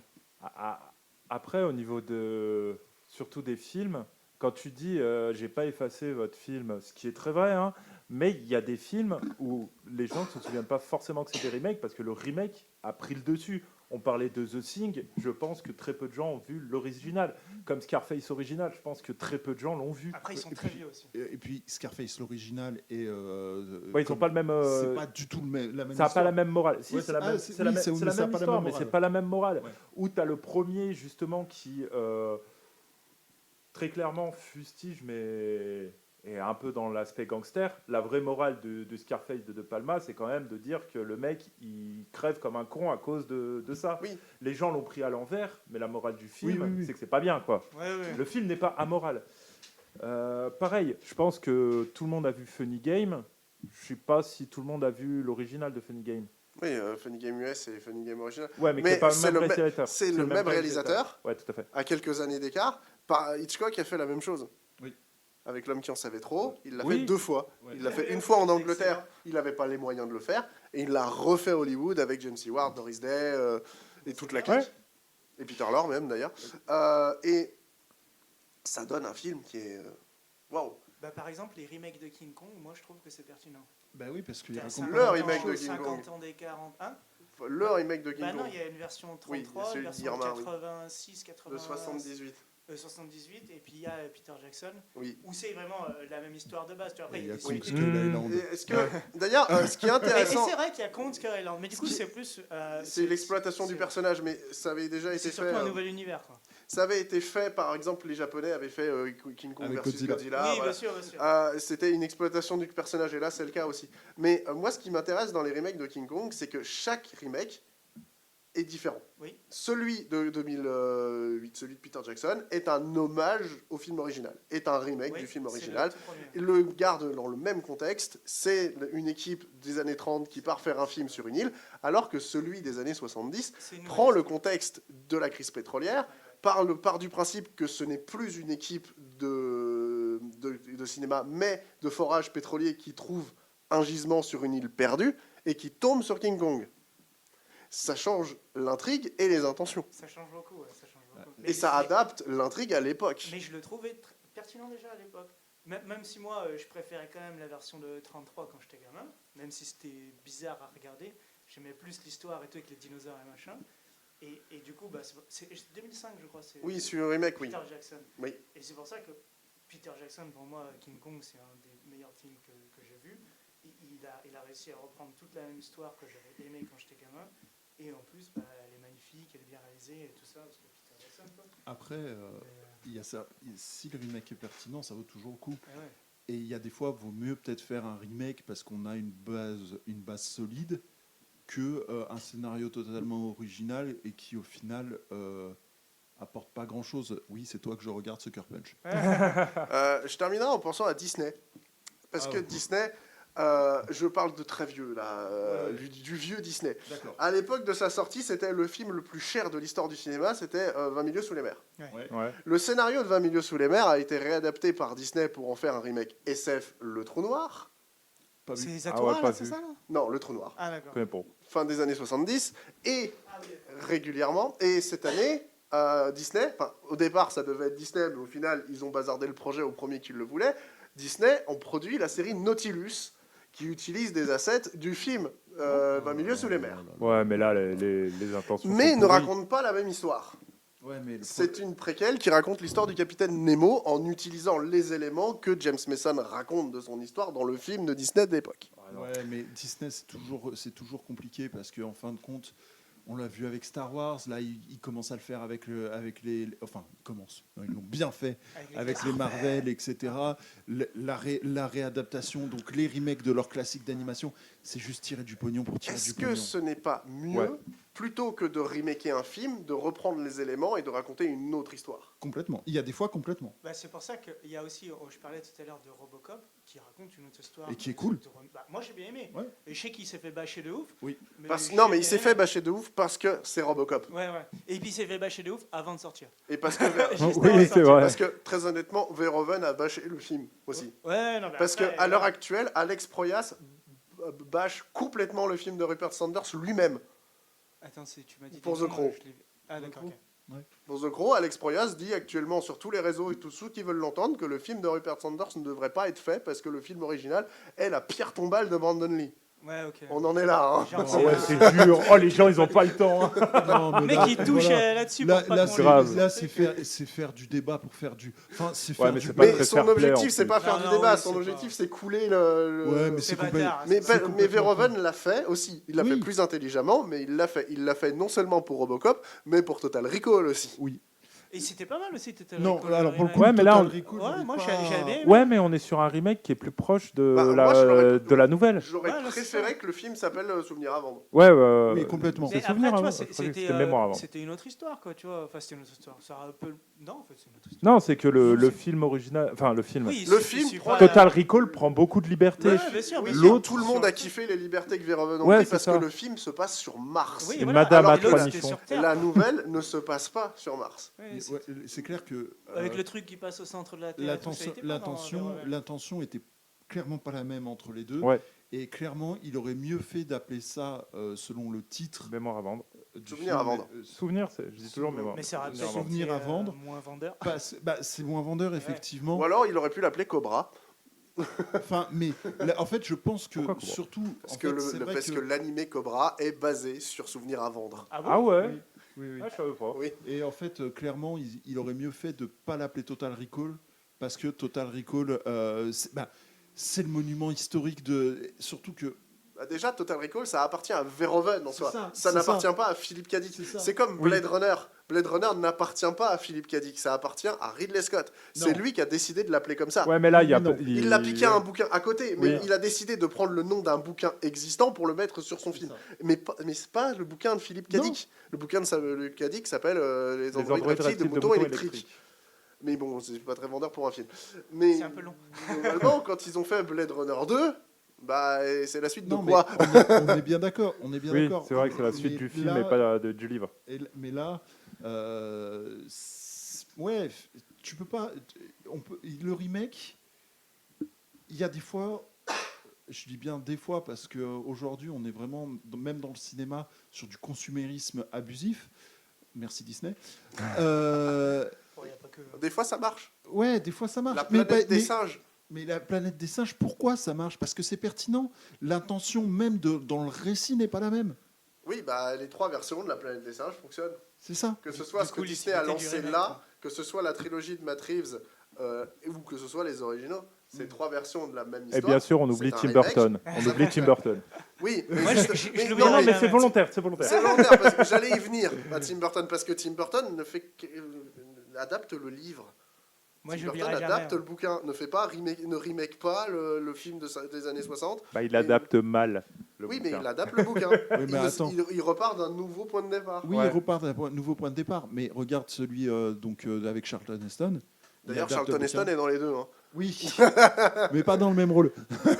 Après, au niveau surtout des films, quand tu dis j'ai pas effacé votre film, ce qui est très vrai, hein, mais il y a des films où les gens ne se souviennent pas forcément que c'est des remakes parce que le remake a pris le dessus. On parlait de The Thing, je pense que très peu de gens ont vu l'original. Comme Scarface original, je pense que très peu de gens l'ont vu. Après, ils sont très vieux aussi. Et puis Scarface, l'original, et Ouais, ils n'ont pas le même. c'est pas du tout la même Ça n'a histoire. pas la même morale. Si, Ouais, c'est la même, oui, c'est la même, c'est- c'est mais la ça a même pas la histoire, même mais morale. c'est pas la même morale. Ouais. Où tu as le premier, justement, qui très clairement fustige, mais est un peu dans l'aspect gangster. La vraie morale de Scarface de Palma, c'est quand même de dire que le mec, il crève comme un con à cause de ça. Oui. Les gens l'ont pris à l'envers, mais la morale du film, Oui, oui. c'est que c'est pas bien, quoi. Ouais, ouais. Le film n'est pas amoral. Pareil, je pense que tout le monde a vu Funny Game. Je sais pas si tout le monde a vu l'original de Funny Game. Oui, Funny Game US et Funny Game original. Ouais, mais, Mais c'est pas c'est le le même me- réalisateur. c'est le même réalisateur. Ouais, tout à fait. À quelques années d'écart, Hitchcock a fait la même chose. Oui. Avec L'homme qui en savait trop, il l'a Oui. fait 2 fois. Ouais. Il l'a fait Ouais, une fois en c'est Angleterre, excellent. il n'avait pas les moyens de le faire, et il l'a refait à Hollywood avec James Stewart, Doris Day et toute la clique. Ouais. Et Peter Lorre même d'ailleurs. Et ça donne un film qui est... Waouh. Bah, par exemple, les remakes de King Kong, moi je trouve que c'est pertinent. Bah oui, parce qu'il T'as raconte 50 Le ans, remake de King 50 Kong. ans d'écart en 1. Le remake de King Bah non, Kong il y a une version Oui, 33, celui une de version Guillermin, oui. 86, 80, de 78. 78, et puis il y a Peter Jackson, Oui. où c'est vraiment la même histoire de base. Tu vois, après, il y a des Kong suites et Skull tout. Island. Et Est-ce que d'ailleurs, ce qui est Et intéressant, c'est vrai qu'il y a Kong Skull Island, mais du coup Ce qui- c'est plus... c'est l'exploitation du c'est- personnage, mais ça avait déjà été C'est fait. surtout un nouvel univers, quoi. Ça avait été fait, par exemple, les Japonais avaient fait King Kong Avec versus Godzilla. Godzilla. oui, voilà. bien sûr, bien sûr. C'était une exploitation du personnage, et là c'est le cas aussi. Mais moi, ce qui m'intéresse dans les remakes de King Kong, c'est que chaque remake est différent. Oui. Celui de 2008, celui de Peter Jackson, est un hommage au film original, est un remake Oui, du film c'est original. le tout premier. Il le garde dans le même contexte, c'est une équipe des années 30 qui part faire un film sur une île, alors que celui des années 70 C'est une prend nouvelle le contexte de la crise pétrolière, part du principe que ce n'est plus une équipe de cinéma, mais de forage pétrolier qui trouve un gisement sur une île perdue et qui tombe sur King Kong. Ça change l'intrigue et les intentions. Ça change beaucoup, ouais, ça change beaucoup. Et ça adapte l'intrigue à l'époque. Mais je le trouvais pertinent déjà à l'époque. Même si moi, je préférais quand même la version de 33 quand j'étais gamin, même si c'était bizarre à regarder, j'aimais plus l'histoire et tout avec les dinosaures et machin. Et du coup, bah, c'est 2005, je crois. C'est Oui, sur un remake, oui. Peter Jackson. Oui. Et c'est pour ça que Peter Jackson, pour moi, King Kong, c'est un des meilleurs films que j'ai vu. Il a réussi à reprendre toute la même histoire que j'avais aimée quand j'étais gamin. Et en plus, bah, elle est magnifique, elle est bien réalisée et tout ça, parce que Peter Jackson, quoi. Après, il y a ça. Si le remake est pertinent, ça vaut toujours le coup. Et ouais. Et il y a des fois, vaut mieux peut-être faire un remake parce qu'on a une base solide que un scénario totalement original et qui au final apporte pas grand-chose. Oui, c'est toi que je regarde, Sucker Punch. Je terminerai en pensant à Disney. Parce Ah que ouais. Disney, je parle de très vieux, là, Ouais. du vieux Disney. D'accord. À l'époque de sa sortie, c'était le film le plus cher de l'histoire du cinéma, c'était 20 milieux sous les mers. Ouais. Le scénario de 20 milieux sous les mers a été réadapté par Disney pour en faire un remake SF, Le Trou Noir. Pas vu. C'est Ah Zatora, ouais, pas là, c'est vu. ça, là Non, Le Trou Noir. Ah, Je d'accord. connais pas. Fin des années 70. Et Ah, oui, d'accord. régulièrement. Et cette année, Disney, au départ ça devait être Disney, mais au final ils ont bazardé le projet au premier qui le voulait. Disney ont produit la série Nautilus, qui utilise des assets du film 20 milieux sous les mers. Ouais, mais là, les intentions. Mais sont ne pourries. raconte pas la même histoire. Ouais, mais C'est une préquelle qui raconte l'histoire du capitaine Nemo en utilisant les éléments que James Mason raconte de son histoire dans le film de Disney de l'époque. Ouais, mais Disney, c'est toujours compliqué parce qu'en fin de compte, on l'a vu avec Star Wars. Là, ils commencent à le faire avec les. Enfin, ils commencent. Non, ils l'ont bien fait avec les Marvel, etc. La réadaptation, donc les remakes de leurs classiques d'animation, c'est juste tirer du pognon pour tirer Est-ce du pognon. que ce n'est pas mieux, Ouais. plutôt que de remaker un film, de reprendre les éléments et de raconter une autre histoire? Complètement. Il y a des fois complètement. Bah, c'est pour ça qu'il y a aussi, je parlais tout à l'heure de Robocop, qui raconte une autre histoire. Et qui est cool. Bah, moi j'ai bien aimé. Ouais. Et je sais qu'il s'est fait bâcher de ouf. Oui. Non, mais il s'est fait bâcher de ouf parce que c'est Robocop. Ouais, ouais. Et puis il s'est fait bâcher de ouf avant de sortir. Et parce que, Juste Oui, avant de c'est sortir. vrai. parce que très honnêtement, Verhoeven a bâché le film aussi. Ouais, non, mais Parce après, qu'à l'heure actuelle, Alex Proyas bâche complètement le film de Rupert Sanders lui-même. Attends, tu m'as dit. Pour ton The nom, Crow. je l'ai vu. Ah, d'accord, ok. Pour The Crow, Alex Proyas dit actuellement sur tous les réseaux et tous ceux qui veulent l'entendre que le film de Rupert Sanders ne devrait pas être fait parce que le film original est la pire tombale de Brandon Lee. Ouais, ok. On en est là, hein. Genre, Ah ouais, c'est dur. Oh, les gens, ils ont pas le temps. hein. Non, mais Le mec là, il touche voilà. là-dessus Là, pour pas là, qu'on c'est, le- grave. là, c'est faire du débat pour faire du. Enfin, c'est Ouais, faire mais du. c'est pas Mais très son fair play, objectif, en c'est plus. pas faire Non, du débat, oui, son c'est objectif, pas- c'est couler le... Ouais, mais C'est c'est bâtard, Mais, c'est mais complètement Verhoeven l'a fait aussi. Il l'a Oui. fait plus intelligemment, mais il l'a fait. Il l'a fait non seulement pour Robocop, mais pour Total Recall aussi. Oui. Et c'était pas mal aussi, Total Non, Recall, alors pour le remake. coup, Ouais, mais là, Total on- Recall, Ouais, il est moi pas- j'avais bien aimé. Ouais, mais on est sur un remake qui est plus proche de, Bah, moi, je l'aurais- de la nouvelle. J'aurais Ouais, là, c'est préféré ça. que le film s'appelle Souvenir à vendre. Ouais, Oui, complètement. C'est Mais après, souvenir tu vois, avant. Je croyais que c'était c'était mémoire avant. c'était une autre histoire, quoi, tu vois. Enfin, c'était une autre histoire. Ça aurait un peu... Non, en fait, c'est une autre histoire. Non, c'est que le Non, c'est- film original, enfin le film, Oui, Le c'est- film c'est prend pas- Total Recall prend beaucoup de liberté. Ouais, bien sûr, Oui, bien sûr. tout le monde a kiffé les libertés que Verhoeven ont Ouais, pris c'est parce ça. que le film se passe sur Mars. Oui, Et voilà. Madame Alors à que l'autre, trois c'était nichons. sur Terre. La nouvelle ne se passe pas sur Mars. Ouais, Mais c'est- ouais, c'est clair que Avec le truc qui passe au centre de la Terre. et tout, ça a été pas dans Verhoeven. l'intention était clairement pas la même entre les deux. Ouais, Et clairement, il aurait mieux fait d'appeler ça, selon le titre mémoire à vendre. du Souvenir film, à vendre. Souvenir, je dis toujours mémoire. Mais ça aurait peut-être Souvenir été, à vendre. moins vendeur. c'est moins vendeur, effectivement. Ou alors il aurait pu l'appeler Cobra. Enfin, mais là, en fait, je pense que Pourquoi Cobra surtout, Parce en que, fait, c'est vrai parce que l'animé Cobra est basé sur Souvenir à vendre. Ah bon Ah ouais. Oui, oui, oui. Ah, je savais pas. Oui. Et en fait, clairement, il aurait mieux fait de pas l'appeler Total Recall parce que Total Recall, c'est le monument historique de. Surtout que. Bah, déjà, Total Recall, ça appartient à Verhoeven en C'est soi. ça, Ça c'est n'appartient ça. pas à Philippe K. Dick. C'est ça. C'est comme Oui. Blade Runner. Blade Runner n'appartient pas à Philippe K. Dick. Ça appartient à Ridley Scott. C'est Non. lui qui a décidé de l'appeler comme ça. Ouais, mais là, il y a. Non. Il l'a piqué à un bouquin à côté, mais Oui. il a décidé de prendre le nom d'un bouquin existant pour le mettre sur son film. Mais c'est pas le bouquin de Philippe K. Non. Dick. Le bouquin de K. Dick s'appelle Les Les androïdes reptiles de moutons électriques. Mais bon, c'est pas très vendeur pour un film. Mais C'est un peu long. globalement, quand ils ont fait Blade Runner 2, bah c'est la suite de Non, mais quoi on est bien d'accord. On est bien Oui, d'accord. c'est vrai que c'est la suite Mais du film là- et pas du livre. Mais là, ouais, tu peux pas. Le remake, il y a des fois. Je dis bien des fois parce qu'aujourd'hui, on est vraiment, même dans le cinéma, sur du consumérisme abusif. Merci Disney. Bon, y a pas que... Des fois, ça marche. Ouais, des fois ça marche. La Mais planète pas- des mais- singes. Mais la planète des singes, pourquoi ça marche? Parce que c'est pertinent. L'intention même dans le récit n'est pas la même. Oui, bah les trois versions de la planète des singes fonctionnent. C'est ça. Que ce soit Du ce coup, que Disney a l'utilité du lancé remake, là, quoi. que ce soit la trilogie de Matt Reeves, ou que ce soit les originaux. C'est trois versions de la même Et histoire. bien sûr, on oublie C'est Tim un Burton. remake. On oublie Tim Burton. Oui, Moi, juste- je mais l'oublierai non, Non, mais mais jamais. c'est volontaire, c'est volontaire. c'est volontaire parce que j'allais y venir à Tim Burton parce que Tim Burton ne fait adapte le livre. Moi, Tim je Burton l'oublierai jamais. adapte le bouquin, ne remake pas le film des années 60. Bah, il adapte mal le Oui, mais bouquin. il adapte le bouquin. Oui, mais attends. Il repart d'un nouveau point de départ. Oui, Ouais. il repart d'un nouveau point de départ. Mais regarde celui avec Charlton Heston. Il D'ailleurs, adapte Charlton le Heston bouquin. est dans les deux. Hein. Oui, mais pas dans le même rôle.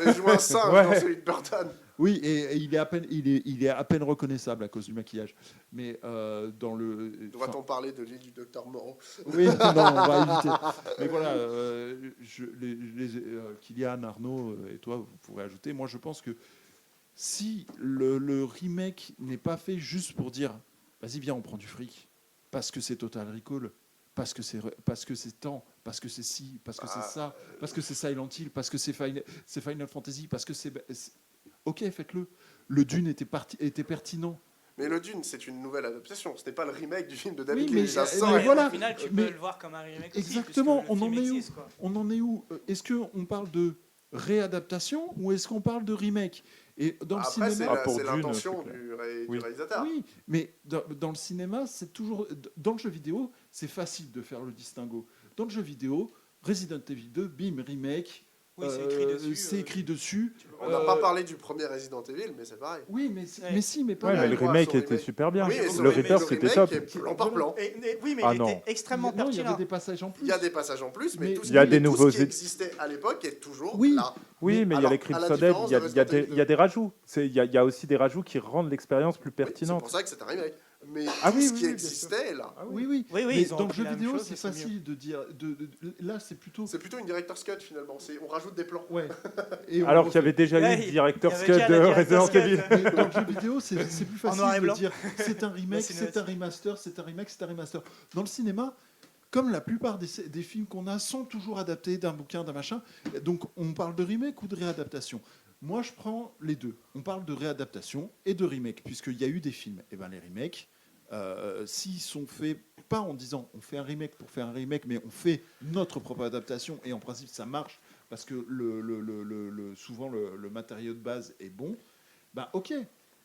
Il joue un singe Ouais. dans celui de Burton. Oui, et il est à peine reconnaissable à cause du maquillage. Mais dans le. Doit-on parler de l'île du docteur Moreau? Oui, non, on va éviter. Mais voilà, Kylian, Arnaud et toi, vous pourrez ajouter. Moi, je pense que si le remake n'est pas fait juste pour dire vas-y, viens, on prend du fric, parce que c'est Total Recall, parce que c'est tant, parce que c'est ci, parce que c'est ça, parce que c'est Silent Hill, parce que c'est Final Fantasy, parce que c'est... Ok, faites-le. Le Dune était pertinent. Mais le Dune, c'est une nouvelle adaptation. Ce n'est pas le remake du film de David Oui, mais- Lynch. Ça mais sort. Ouais, voilà. Au final, tu Mais- peux le voir comme un remake aussi, Exactement, puisque le on en film est où existe, quoi. On en est où Est-ce qu'on parle de réadaptation ou est-ce qu'on parle de remake? Et dans le Après, cinéma... pour c'est Dune, l'intention c'est clair. du Oui. réalisateur. Oui, mais dans le cinéma, c'est toujours... Dans le jeu vidéo, c'est facile de faire le distinguo. Dans le jeu vidéo, Resident Evil 2, bim, remake, Oui, c'est écrit dessus. c'est écrit dessus. On n'a pas parlé du premier Resident Evil, mais c'est pareil. Oui, Ouais. mais si, mais pas Ouais, là. mais le droit à remake son était remake. super bien. Oui, mais Le Reaper, c'était top. est plan par plan. Oui, mais Ah il non. était extrêmement Non, il y pertinent. avait des passages en plus. Il y a des passages en plus, mais Mais tout ce il y a qui- des tout nouveaux ce qui é- existait à l'époque est toujours Oui. là. Oui, mais il y a alors, les à Crimson la Dead, différence il y a, de il y a Resident des, il y a des rajouts. Il y a aussi des rajouts qui rendent l'expérience plus Oui, c'est pertinente. pour ça que c'est un remake. Mais Ah tout oui, ce oui, qui oui, existait est là. Ah Oui, Oui, oui, mais ils ont dans le repris jeu la même vidéo, chose, c'est mais c'est facile de dire... là, c'est plutôt... C'est plutôt une director's cut finalement. On rajoute des plans. Ouais. Et on Alors qu'il y refait. avait déjà eu Ouais, une il y director's avait cut déjà de la Resident director's cut. Evil. Mais dans le jeu vidéo, c'est plus En noir et facile de blanc. dire c'est un remake, c'est cinématique. un remaster, c'est un remake, c'est un remaster. Dans le cinéma, comme la plupart des films qu'on a sont toujours adaptés d'un bouquin, d'un machin, donc on parle de remake ou de réadaptation. Moi, je prends les deux. On parle de réadaptation et de remake, puisqu'il y a eu des films. Et ben les remakes, s'ils sont faits pas en disant on fait un remake pour faire un remake, mais on fait notre propre adaptation et en principe ça marche parce que souvent le matériau de base est bon, bah ok.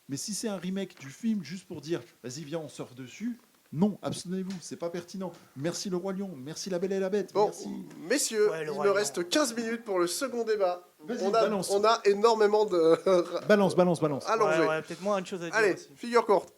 Mais si c'est un remake du film juste pour dire vas-y viens on surfe dessus, non, abstenez-vous, c'est pas pertinent. Merci le Roi Lion, merci la Belle et la Bête, Bon, merci. messieurs, Ouais, le il Roi me Lion. reste 15 minutes pour le second débat. Vas-y, On balance. a énormément de... Balance. Allongé. Ouais, peut-être moins une chose à dire Allez, aussi. figure courte.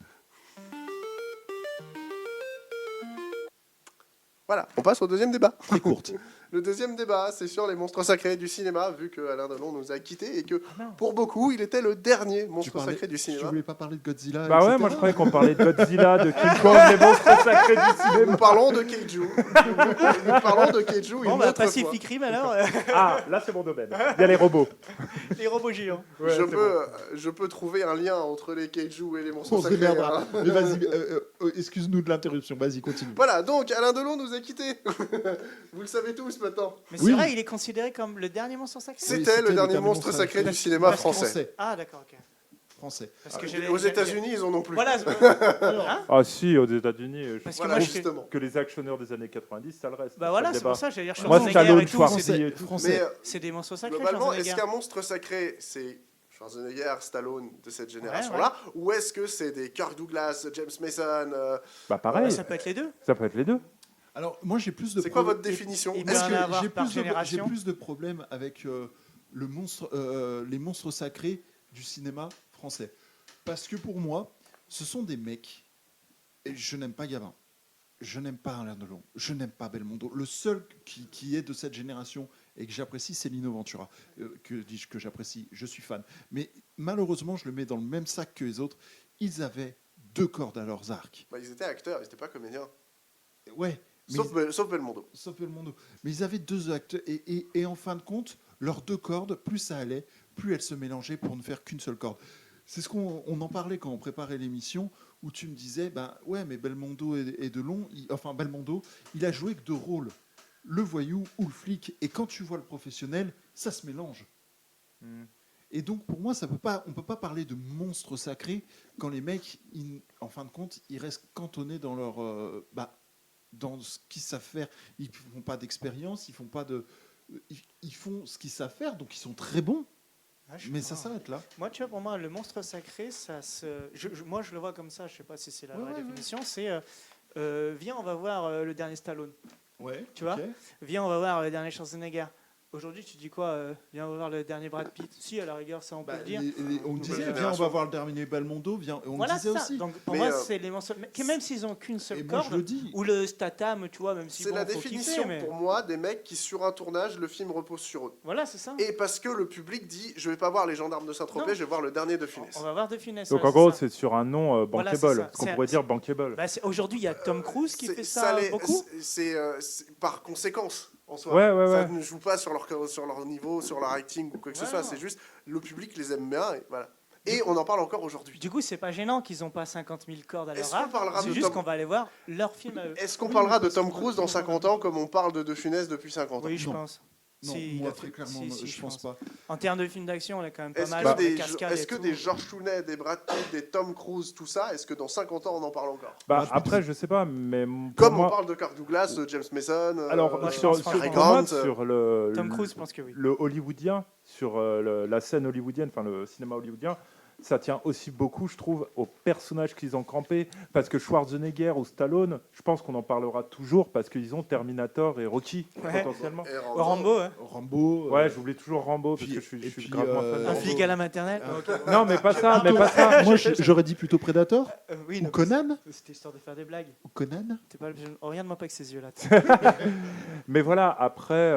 Voilà, on passe au deuxième débat. Très courte. Le deuxième débat, c'est sur les monstres sacrés du cinéma, vu que Alain Delon nous a quittés et que Ah non. pour beaucoup, il était le dernier monstre sacré du Tu cinéma. voulais pas parler de Godzilla Bah ouais, etc. moi je croyais qu'on parlait de Godzilla, de King Kong, des monstres sacrés du cinéma. Nous parlons de Keiju. Nous parlons de Keiju Bon, une bah, autre fois. Pacific Rim alors, Ah, là c'est mon domaine. Il y a les robots. les robots géants. Ouais, c'est bon. Je peux trouver un lien entre les Keiju et les monstres On se sacrés. démerdera. hein. Mais vas-y, excuse-nous de l'interruption, vas-y, continue. Voilà, donc Alain Delon nous a quittés. Vous le savez tous maintenant. Mais Oui. c'est vrai, il est considéré comme le dernier monstre sacré. C'était le dernier monstre sacré du cinéma français. Ah, d'accord, ok. Français. Parce que j'avais- Aux j'avais- États-Unis, ils en ont plus. Voilà, Alors, Ah si, aux États-Unis, parce que Voilà, moi, je justement. que les actionneurs des années 90, ça le reste. Bah voilà, le c'est débat. pour ça, j'allais dire Moi, Schwarzenegger Stallone, et tout, Schwarzenegger. c'est des- et tout. français. Mais c'est des monstres sacrés, globalement, est-ce Schwarzenegger. qu'un monstre sacré, c'est Schwarzenegger, Stallone de cette génération-là, ou est-ce que c'est des Kirk Douglas, James Mason Bah pareil, Ça peut être les deux. ça peut être les deux. Alors, moi, j'ai plus de C'est quoi problèmes- votre définition il Est-ce peut Est-ce en que- avoir j'ai par plus, j'ai génération. plus de problèmes avec les monstres sacrés du cinéma français. Parce que pour moi, ce sont des mecs, et je n'aime pas Gavin, je n'aime pas Alain Delon, je n'aime pas Belmondo. Le seul qui est de cette génération et que j'apprécie, c'est Lino Ventura. Que dis-je que j'apprécie, je suis fan. Mais malheureusement, je le mets dans le même sac que les autres. Ils avaient 2 cordes à leurs arcs. Bah, ils étaient acteurs, ils n'étaient pas comédiens. Ouais, mais Sauf Belmondo. sauf Belmondo. Mais ils avaient 2 acteurs. Et en fin de compte, leurs 2 cordes, plus ça allait, plus elles se mélangeaient pour ne faire qu'une seule corde. C'est ce qu'on en parlait quand on préparait l'émission, où tu me disais, ben ouais, mais Belmondo et Delon, Belmondo, il a joué que 2 rôles, le voyou ou le flic. Et quand tu vois le professionnel, ça se mélange. Et donc pour moi, on peut pas parler de monstres sacrés quand les mecs, en fin de compte, ils restent cantonnés dans leur, dans ce qu'ils savent faire. Ils font pas d'expérience, ils font ce qu'ils savent faire, donc ils sont très bons. Ah, je Mais sais ça pas. s'arrête là. Moi, tu vois, pour moi, le monstre sacré, ça se. Moi, je le vois comme ça. Je sais pas si c'est la vraie Ouais. définition. C'est viens, on va voir le dernier Stallone. Ouais. Tu vois Viens, on va voir le dernier Schwarzenegger. Aujourd'hui, tu dis quoi viens, on va voir le dernier Brad Pitt. Si, à la rigueur, ça, on peut le dire. On Nouvelle disait, viens, on génération. va voir le dernier Belmondo. Viens, on Voilà, disait c'est ça. aussi. Donc, pour Mais, moi, c'est les monstres. Même s'ils ont qu'une Et seule moi, je corde, le dis. ou le Statham, tu vois, même si C'est bon, la faut définition kiffer, mais... pour moi des mecs qui, sur un tournage, le film repose sur eux. Voilà, c'est ça. Et parce que le public dit, je vais pas voir les gendarmes de Saint-Tropez, Non. je vais voir le dernier de Funès. On va voir de Funès. Donc ouais, en gros, ça. c'est sur un nom Voilà, bankable, c'est ça. ce qu'on C'est- pourrait dire bankable. Bah, aujourd'hui, il y a Tom Cruise qui C'est- fait ça l'est- beaucoup. c'est par conséquence en soi. Ouais, ouais, Ça ouais. ne joue pas sur leur niveau, sur leur acting ou quoi que ce Ouais, soit. non. C'est juste le public les aime bien et voilà. Et on en parle encore aujourd'hui. Du coup, c'est pas gênant qu'ils n'ont pas 50 000 cordes à leur Est-ce qu'on arc. parlera C'est de juste Tom- qu'on va aller voir leur film à eux. Est-ce qu'on Oui, parlera mais de Tom parce que- Cruise dans 50 ans comme on parle de Funès depuis 50 ans? Oui, je Non. pense. Non, Si, il moi a très fait- clairement, si, je pense pas. En termes de films d'action, on est quand même pas Est-ce mal. que, avec des, des cascades est-ce et que tout. des George Clooney, des Brad Pitt, des Tom Cruise, tout ça, est-ce que dans 50 ans on en parle encore? Bah, Moi, je après, pense- je sais pas, mais pour Comme on moi, parle de Kirk Douglas, James Mason, alors moi, je sur, pense sur, franchement- pour moi, Grant, sur le Tom Cruise, je pense que oui. le hollywoodien, sur la scène hollywoodienne, enfin le cinéma hollywoodien, ça tient aussi beaucoup, je trouve, aux personnages qu'ils ont campés. Parce que Schwarzenegger ou Stallone, je pense qu'on en parlera toujours parce qu'ils ont Terminator et Rocky, Ouais. potentiellement. et Rambo, hein. Rambo. Ouais, j'oublie toujours Rambo parce puis- que je et suis puis, gravement fan. de Un Rambo. flic à la maternelle. Ah, Ok. Non, mais pas ça, mais pas ça. Moi, j'aurais dit plutôt Predator Oui, ou non, Conan. c'était histoire de faire des blagues. Ou Conan. T'es pas... oh, regarde-moi pas avec ces yeux-là. Mais voilà, après,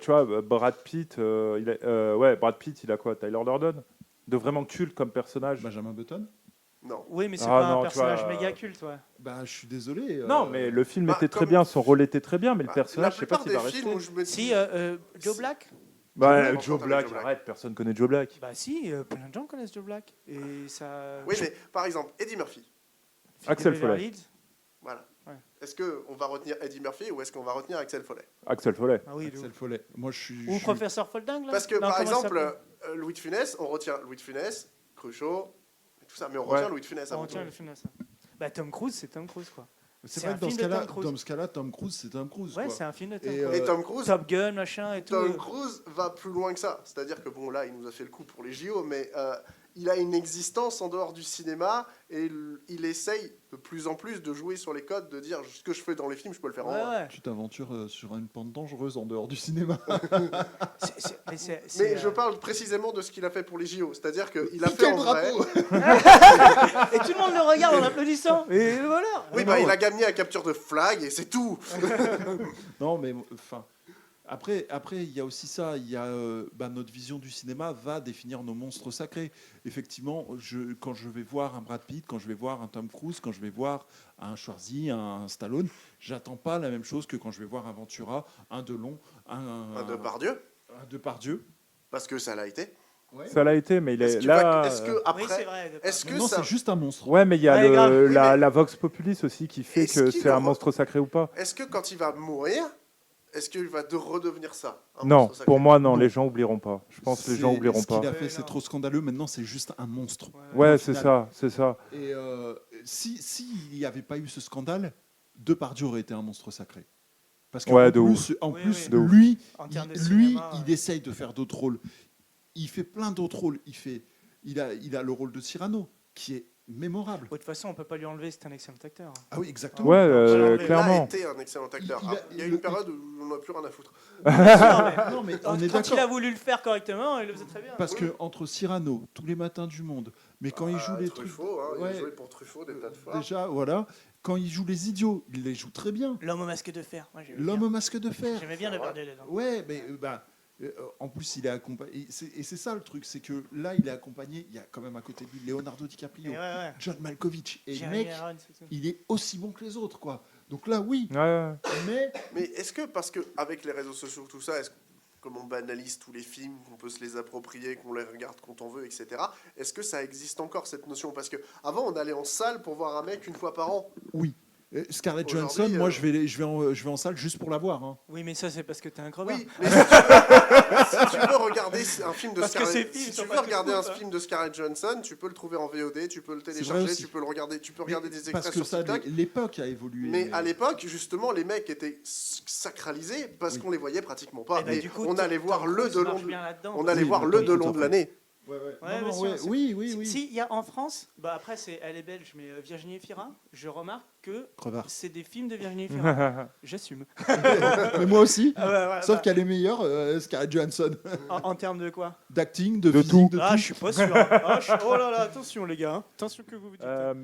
tu vois, Brad Pitt, Brad Pitt, il a quoi? Tyler Durden? De vraiment culte comme personnage. Benjamin Button. Non. Oui, mais c'est Ah pas non, un tu personnage vois, méga culte, ouais. Bah, je suis désolé. Non, mais le film bah, était très comme- bien, son rôle était très bien, mais le La personnage, je sais pas plupart s'il va des films rester. où je me dis... Si, Joe Black. Bah, Joe Joe Black, Black, Joe Black. arrête, personne connaît Joe Black. Bah si, plein de gens connaissent Joe Black. Et ça... Oui, mais par exemple, Eddie Murphy. Flic Axel de Beverly Foley. Hills. Voilà. Ouais. Est-ce qu'on va retenir Eddie Murphy ou est-ce qu'on va retenir Axel Foley? Axel Foley. Ah oui, Axel Foley. Moi, je suis. ou Professeur Folding, là. Parce que Non, par comment ça exemple, s'appelle Louis de Funès, on retient Louis de Funès, Cruchot, et tout ça, mais on Ouais. retient Louis de Funès Ah, avant on tient tout. le film là, ça. Bah Tom Cruise, c'est Tom Cruise, quoi. C'est C'est vrai un que dans film ce de cas-là, Tom Cruise. dans ce cas-là, Tom Cruise, c'est Tom Cruise. Ouais, quoi. c'est un film de Tom Et, Cruise. Et Tom Cruise, Top Gun, machin et tout. Tom Cruise va plus loin que ça. C'est-à-dire que bon, là, il nous a fait le coup pour les JO, mais il a une existence en dehors du cinéma et il essaye de plus en plus de jouer sur les codes, de dire ce que je fais dans les films, je peux le faire en Ouais, vrai. ouais. Tu t'aventures sur une pente dangereuse en dehors du cinéma. Mais je parle précisément de ce qu'il a fait pour les JO. C'est-à-dire qu'il a fait Piquer en le vrai. drapeau. Et tout le monde le regarde en applaudissant. Et voilà. Oui, bah, il a gagné à capture de flag et c'est tout. Non, mais enfin. Après, il y a aussi ça. Il y a notre vision du cinéma va définir nos monstres sacrés. Effectivement, quand je vais voir un Brad Pitt, quand je vais voir un Tom Cruise, quand je vais voir un Schwarzy, un Stallone, j'attends pas la même chose que quand je vais voir un Ventura, un Delon, un Depardieu, Depardieu. parce que ça l'a été. Ouais. Ça l'a été, mais il Est-ce est que, là. est-ce que Oui, après, c'est vrai. est-ce que Non, ça, c'est juste un monstre. Ouais, mais il y a Ouais, grave. Oui, mais- la Vox Populis aussi qui fait Est-ce que qu'il c'est un aura- monstre sacré ou pas. est-ce que quand il va mourir, est-ce qu'il va redevenir ça, un Non, monstre sacré? pour moi, non, Non. les gens oublieront pas. Je pense que les gens oublieront Ce qu'il pas. a fait, Ouais, c'est non. trop scandaleux. Maintenant, c'est juste un monstre. Ouais, Au c'est final. ça, c'est ça. Et s'il n'y avait pas eu ce scandale, Depardieu aurait été un monstre sacré. Parce qu'en Ouais, de plus, en Oui, plus oui. De ouf. lui, En termes de lui, cinéma, il essaye de faire d'autres rôles. Il fait plein d'autres rôles. Il a le rôle de Cyrano, qui est mémorable. De toute façon, on peut pas lui enlever, c'est un excellent acteur. Ah oui, exactement. Ouais, Il a clairement. été un excellent acteur. Il a- Ah, Il y a il- une période où on n'a plus rien à foutre. Non, mais Quand on est il a d'accord. voulu le faire correctement, il le faisait très bien. Parce que entre Cyrano, tous les matins du monde, mais quand il joue les trucs, Truffaut, hein, il Ouais. a joué pour Truffaut des tas de fois. déjà, voilà, quand il joue les idiots, il les joue très bien. L'homme au masque de fer. Moi, j'aimais L'homme bien. au masque de fer. J'aimais bien le Ouais. Depardieu dedans. Ouais, mais en plus, il est accompagné. Et c'est ça le truc, c'est que là, il est accompagné. Il y a quand même à côté de lui Leonardo Et DiCaprio, ouais, ouais. John Malkovich. Et le Jeremy mec, Irons et tout. il est aussi bon que les autres, quoi. Donc là, oui. Ouais, ouais. Mais Mais est-ce que, parce qu'avec les réseaux sociaux, tout ça, comme on banalise tous les films, qu'on peut se les approprier, qu'on les regarde quand on veut, etc., est-ce que ça existe encore cette notion? Parce qu'avant, on allait en salle pour voir un mec une fois par an. oui. Scarlett Aujourd'hui, Johansson, moi, je vais en salle juste pour la voir. Hein. Oui, mais ça, c'est parce que t'es un crevard. Oui, mais si tu veux regarder un film de Parce que ces Scarlett, films si sont tu pas veux tous regarder un cool, hein. film de Scarlett Johansson, tu peux le trouver en VOD, tu peux le vrai télécharger, aussi. tu peux regarder des extraits Parce que sur ça, TikTok. l'époque a évolué. Mais à l'époque, justement, les mecs étaient sacralisés parce Oui. qu'on les voyait pratiquement pas. Eh ben, Et du coup, on allait Tom voir le Cruise Delon, marche bien là-dedans. on allait Oui, voir oui, le oui, Delon tout de à fait. l'année. Ouais, Ouais, non, bien sûr, ouais, c'est- oui. Si, il y a en France, bah après, elle est belge, mais Virginie Efira, je remarque que Crevard. c'est des films de Virginie Efira. J'assume. Mais moi aussi. Ah ouais, ouais, Sauf bah, qu'elle est meilleure, Scarlett Johansson. en termes de quoi? D'acting, de De physique, tout. de Ah, tout. je suis pas sûr. hein. Oh là là, attention les gars. hein. Attention que vous vous dites. Ouais.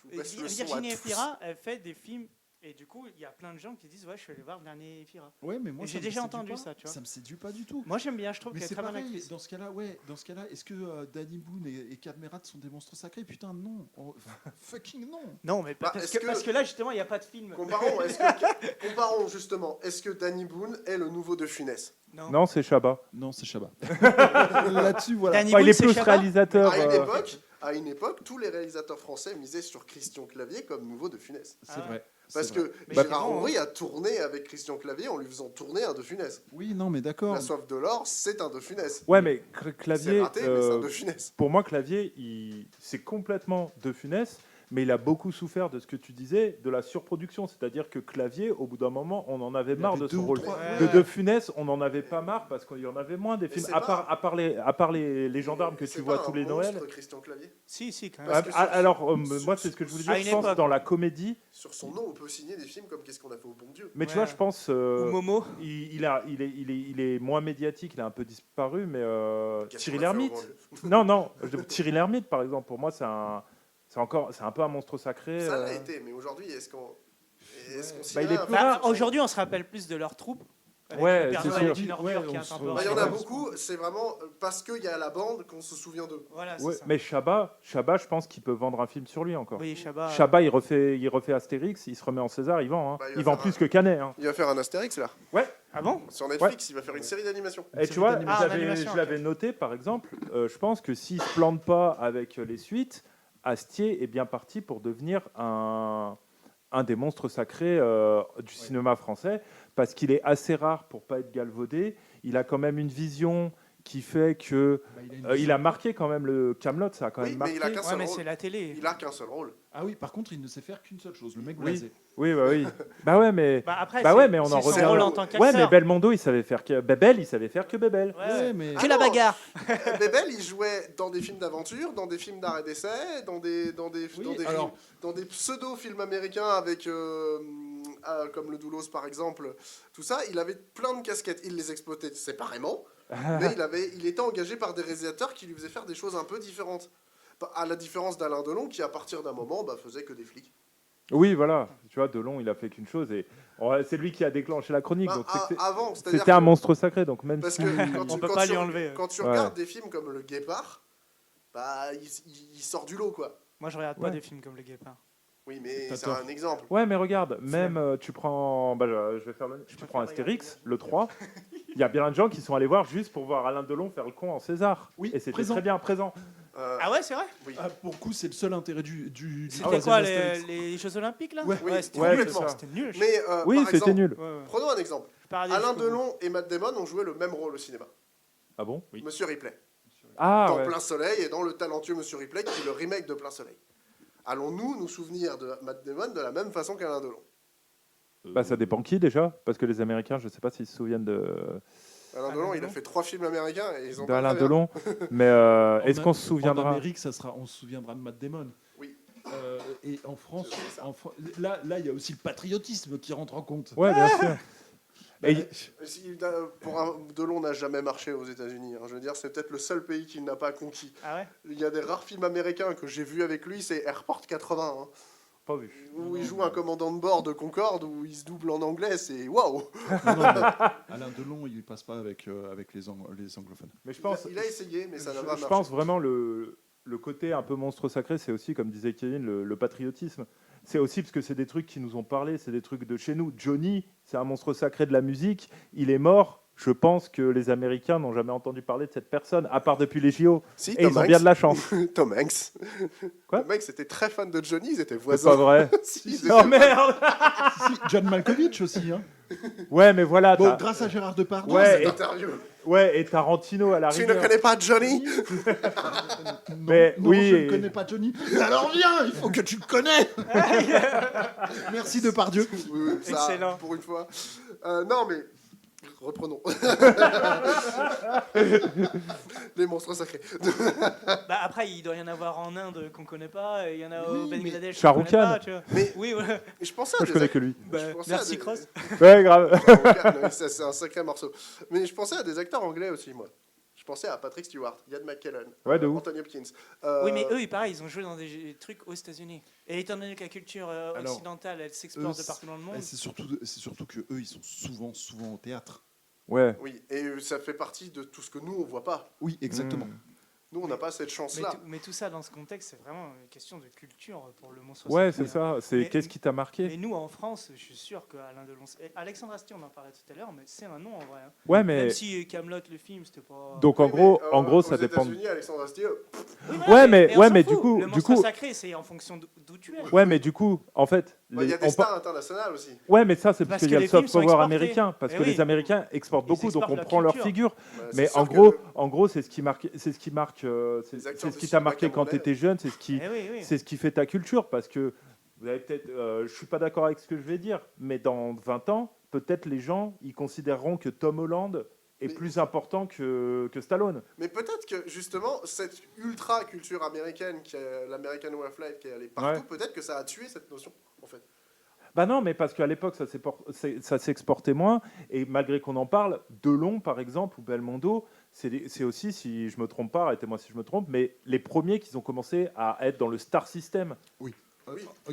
Je vous baisse le son à Virginie tous. Efira, elle fait des films Et du coup, il y a plein de gens qui disent ouais, je suis allé voir le dernier Fira. Ouais, mais moi, Et ça j'ai me déjà séduit entendu pas. ça, tu vois. Ça me séduit pas du tout. Moi, j'aime bien, je trouve Mais qu'elle est c'est très bonne pareil, actrice. dans ce cas-là, est-ce que Danny Boone et Cadmerat sont des monstres sacrés? Putain, non. Oh, fucking non. Non, mais Bah, parce, est-ce que, que- parce que là, justement, il n'y a pas de film. Comparons justement, est-ce que Danny Boone est le nouveau De Funès? Non, c'est Chabat. Non, c'est Chabat. Là-dessus, voilà. Danny Enfin, il Boone, est c'est plus Chabat réalisateur. À une époque, tous les réalisateurs français misaient sur Christian Clavier comme nouveau De Funès. C'est Ah. vrai. Parce c'est vrai. que Mais Gérard c'est bon, Henry a tourné avec Christian Clavier en lui faisant tourner un De Funès. Oui, non, mais d'accord. La soif de l'or, c'est un De Funès. Ouais, mais C'est Clavier, raté, mais c'est un De Funès. pour moi, Clavier, c'est complètement De Funès, mais il a beaucoup souffert de ce que tu disais, de la surproduction. C'est-à-dire que Clavier, au bout d'un moment, on en avait Il marre avait de deux son ou rôle. trois- Ouais. De Funès, on n'en avait pas marre parce qu'il y en avait moins des films. c'est À pas- part les gendarmes que C'est tu pas vois tous un les Noëls. monstre, Christian Clavier. Si, quand même. Parce que Alors, sur- moi, c'est ce que je voulais à dire. une Je pense époque. dans la comédie. Sur son nom, on peut signer des films comme Qu'est-ce qu'on a fait au bon Dieu. Mais tu Ouais. vois, je pense. Ou Momo. Il est moins médiatique, il a un peu disparu, mais Qu'est-ce Thierry qu'on a fait au Lhermitte. bon Dieu Non, Thierry Lhermitte, par exemple, pour moi, c'est un peu un monstre sacré. Ça l'a été, mais aujourd'hui, est-ce qu'on Bah, il est plus Bah, rare. aujourd'hui, on se rappelle plus de leur troupe. Avec Ouais, le c'est personnage sûr. d'une ordure Ouais, qui est on se- intemporel. Bah, il y en a Ouais. beaucoup, c'est vraiment parce qu'il y a la bande qu'on se souvient d'eux. Voilà, c'est Ouais, ça. mais Chabat, je pense qu'il peut vendre un film sur lui encore. Oui, Chabat. Chabat, il refait Astérix, il se remet en César, il vend. Hein. Bah, il va il vend faire plus un- que Canet. Hein. Il va faire un Astérix là, Ah bon sur Netflix, il va faire une série d'animation. Et tu vois, d'animation. Ah, en animation, je l'avais ok. noté, par exemple, je pense que s'il ne se plante pas avec les suites, Astier est bien parti pour devenir un des monstres sacrés du cinéma français, parce qu'il est assez rare pour pas être galvaudé. Il a quand même une vision qui fait que Bah, il a une il vision. a marqué quand même le Camelot, ça a quand Oui, même mais marqué. il a qu'un Ouais, seul mais rôle. c'est la télé. Il a qu'un seul rôle. Ah oui, par contre, il ne sait faire qu'une seule chose, le mec Oui. blasé. Oui, bah ouais, mais Bah après, Bah c'est- ouais, mais on en c'est son revient- rôle en tant ouais, qu'acteur. mais Belmondo, il savait faire que Bébel, il savait faire que Bébel. Ouais, ouais. mais... Que la bagarre. Ah Bébel, il jouait dans des films d'aventure, dans des films d'arrêt d'essai, dans des alors- dans des pseudo-films américains avec comme le Doulos par exemple. Tout ça, il avait plein de casquettes. Il les exploitait séparément, mais il était engagé par des réalisateurs qui lui faisaient faire des choses un peu différentes. À la différence d'Alain Delon, qui à partir d'un moment faisait que des flics. Oui, voilà. Tu vois, Delon, il a fait qu'une chose et c'est lui qui a déclenché la chronique. Donc Avant, c'est-à-dire c'était un que- monstre sacré. Donc même Parce si que On peut pas lui enlever. Quand tu Ouais. regardes des films comme Le Guépard, il sort du lot, quoi. Moi, je regarde pas Ouais. des films comme Le Guépard. Oui, mais T'as c'est tort. un exemple. Ouais, mais regarde, même tu prends, je vais faire tu préfère prends regarder Astérix, le 3. Il y a bien de gens qui sont allés voir juste pour voir Alain Delon faire le con en César. Oui, et c'était présent. très bien présent. Ah ouais, c'est vrai. Oui. Ah, pour le coup, c'est le seul intérêt du C'était troisième quoi, Astérix. les Jeux Olympiques, là Ouais. Oui, c'était ouais, nul. c'est ça. C'était nul. Mais Oui, par c'était exemple, nul. Ouais, ouais. Prenons un exemple. Paradis Alain jusqu'au bout. Delon et Matt Damon ont joué le même rôle au cinéma. Ah bon? Oui. Monsieur Ripley. Ah Dans ouais. Plein Soleil et dans le talentueux Monsieur Ripley, qui est le remake de Plein Soleil. Allons-nous nous souvenir de Matt Damon de la même façon qu'Alain Delon? Bah ça dépend qui déjà, parce que les Américains, je sais pas s'ils se souviennent Alain Delon, il a fait 3 films américains et ils ont d'Alain pas très bien. Delon. Mais est-ce qu'on se En souviendra? Amérique, on se souviendra de Matt Damon. Oui. Et en France, C'est ça. là, il y a aussi le patriotisme qui rentre en compte. Ouais, bien sûr. Et- Delon n'a jamais marché aux États-Unis. Hein. Je veux dire, c'est peut-être le seul pays qu'il n'a pas conquis. Ah ouais. Il y a des rares films américains que j'ai vus avec lui, c'est Airport 80. Hein, Pas vu. où il joue un commandant de bord de Concorde, où il se double en anglais, c'est waouh! Non, mais Alain Delon, il passe pas avec les anglophones. Mais je pense, Il a essayé, mais ça n'a je pas marché. pense vraiment le côté un peu monstre sacré, c'est aussi, comme disait Kevin, le patriotisme. C'est aussi parce que c'est des trucs qui nous ont parlé, c'est des trucs de chez nous. Johnny, c'est un monstre sacré de la musique. Il est mort. Je pense que les Américains n'ont jamais entendu parler de cette personne, à part depuis les JO. Si, Et ils ont bien de la chance. Tom Hanks. Quoi Tom Hanks était très fan de Johnny, ils étaient C'est voisins. pas vrai. Si, ils étaient Oh merde. Si, John Malkovich aussi. Hein. Ouais, mais voilà. Bon, t'as- grâce à Gérard Depardieu. Ouais, cette et- interview. Ouais, et Tarantino à la Tu ne rigueur. connais pas Johnny? Non, Mais non, oui, je et- ne connais pas Johnny. Alors viens, il faut que tu le connais. Merci Depardieu. Oui, oui, ça, Excellent. pour une fois. Non, mais reprenons. Les monstres sacrés. Bah après, il doit y en avoir en Inde qu'on connaît pas, et il y en a au Oui, mais Bangladesh Shah qu'on Rukh connaît Khan. pas, tu vois. Mais Oui, voilà. je pensais à Moi, je des connais que lui. Bah, je pensais à merci des- Cross. Ouais, grave. Oui, ça, c'est un sacré morceau. Mais je pensais à des acteurs anglais aussi, moi. Je pensais à Patrick Stewart, Ian McKellen, Ouais, de ouf. Anthony Hopkins. Oui, mais eux, pareil, ils ont joué dans des trucs aux États-Unis. Et étant donné que la culture Alors, occidentale, elle s'exporte de partout dans le monde. C'est surtout que eux, ils sont souvent au théâtre. Ouais. Oui, et ça fait partie de tout ce que nous, on voit pas. Oui, exactement. Nous, on n'a pas cette chance-là. Mais tout ça, dans ce contexte, c'est vraiment une question de culture pour le monstre. Ouais, c'est ça. C'est Mais- qu'est-ce qui t'a marqué? Mais nous, en France, je suis sûr qu'Alain Delon... Alexandre Astier, on en parlait tout à l'heure, mais c'est un nom en vrai. Hein. Ouais, mais Même si Camelot, le film, c'était pas... donc Oui, en gros, mais, en gros, aux ça dépend. États-Unis, Alexandre Astier, Oui, Ouais, mais- on s'en mais fout. du coup- Le du monstre coup- sacré, c'est en fonction d'où tu es. Ouais, mais du coup, en fait, il y a on des stars internationales aussi. Ouais, mais ça, c'est parce Parce qu'il y a que le les films soft sont power exportés. américain, parce Eh que oui. les Américains exportent Ils beaucoup, donc exportent on leur prend leur culture. figure. Ouais, c'est Mais sûr en que gros, c'est ce qui marque, c'est Les acteurs ce de qui t'a cinéma marqué quand tu camerounais. étais jeune, c'est ce qui, Eh oui, oui. c'est ce qui fait ta culture, parce que vous avez peut-être, je suis pas d'accord avec ce que je vais dire, mais dans 20 ans, peut-être les gens, ils considéreront que Tom Holland est Mais- plus important que Stallone. Mais peut-être que justement, cette ultra culture américaine, qui est l'American Way of Life, qui est allée partout, Ouais. peut-être que ça a tué cette notion, en fait. Bah non, mais parce qu'à l'époque, ça s'exportait moins. Et malgré qu'on en parle, Delon, par exemple, ou Belmondo, c'est aussi, si je me trompe pas, arrêtez-moi si je me trompe, mais les premiers qui ont commencé à être dans le star system. Oui.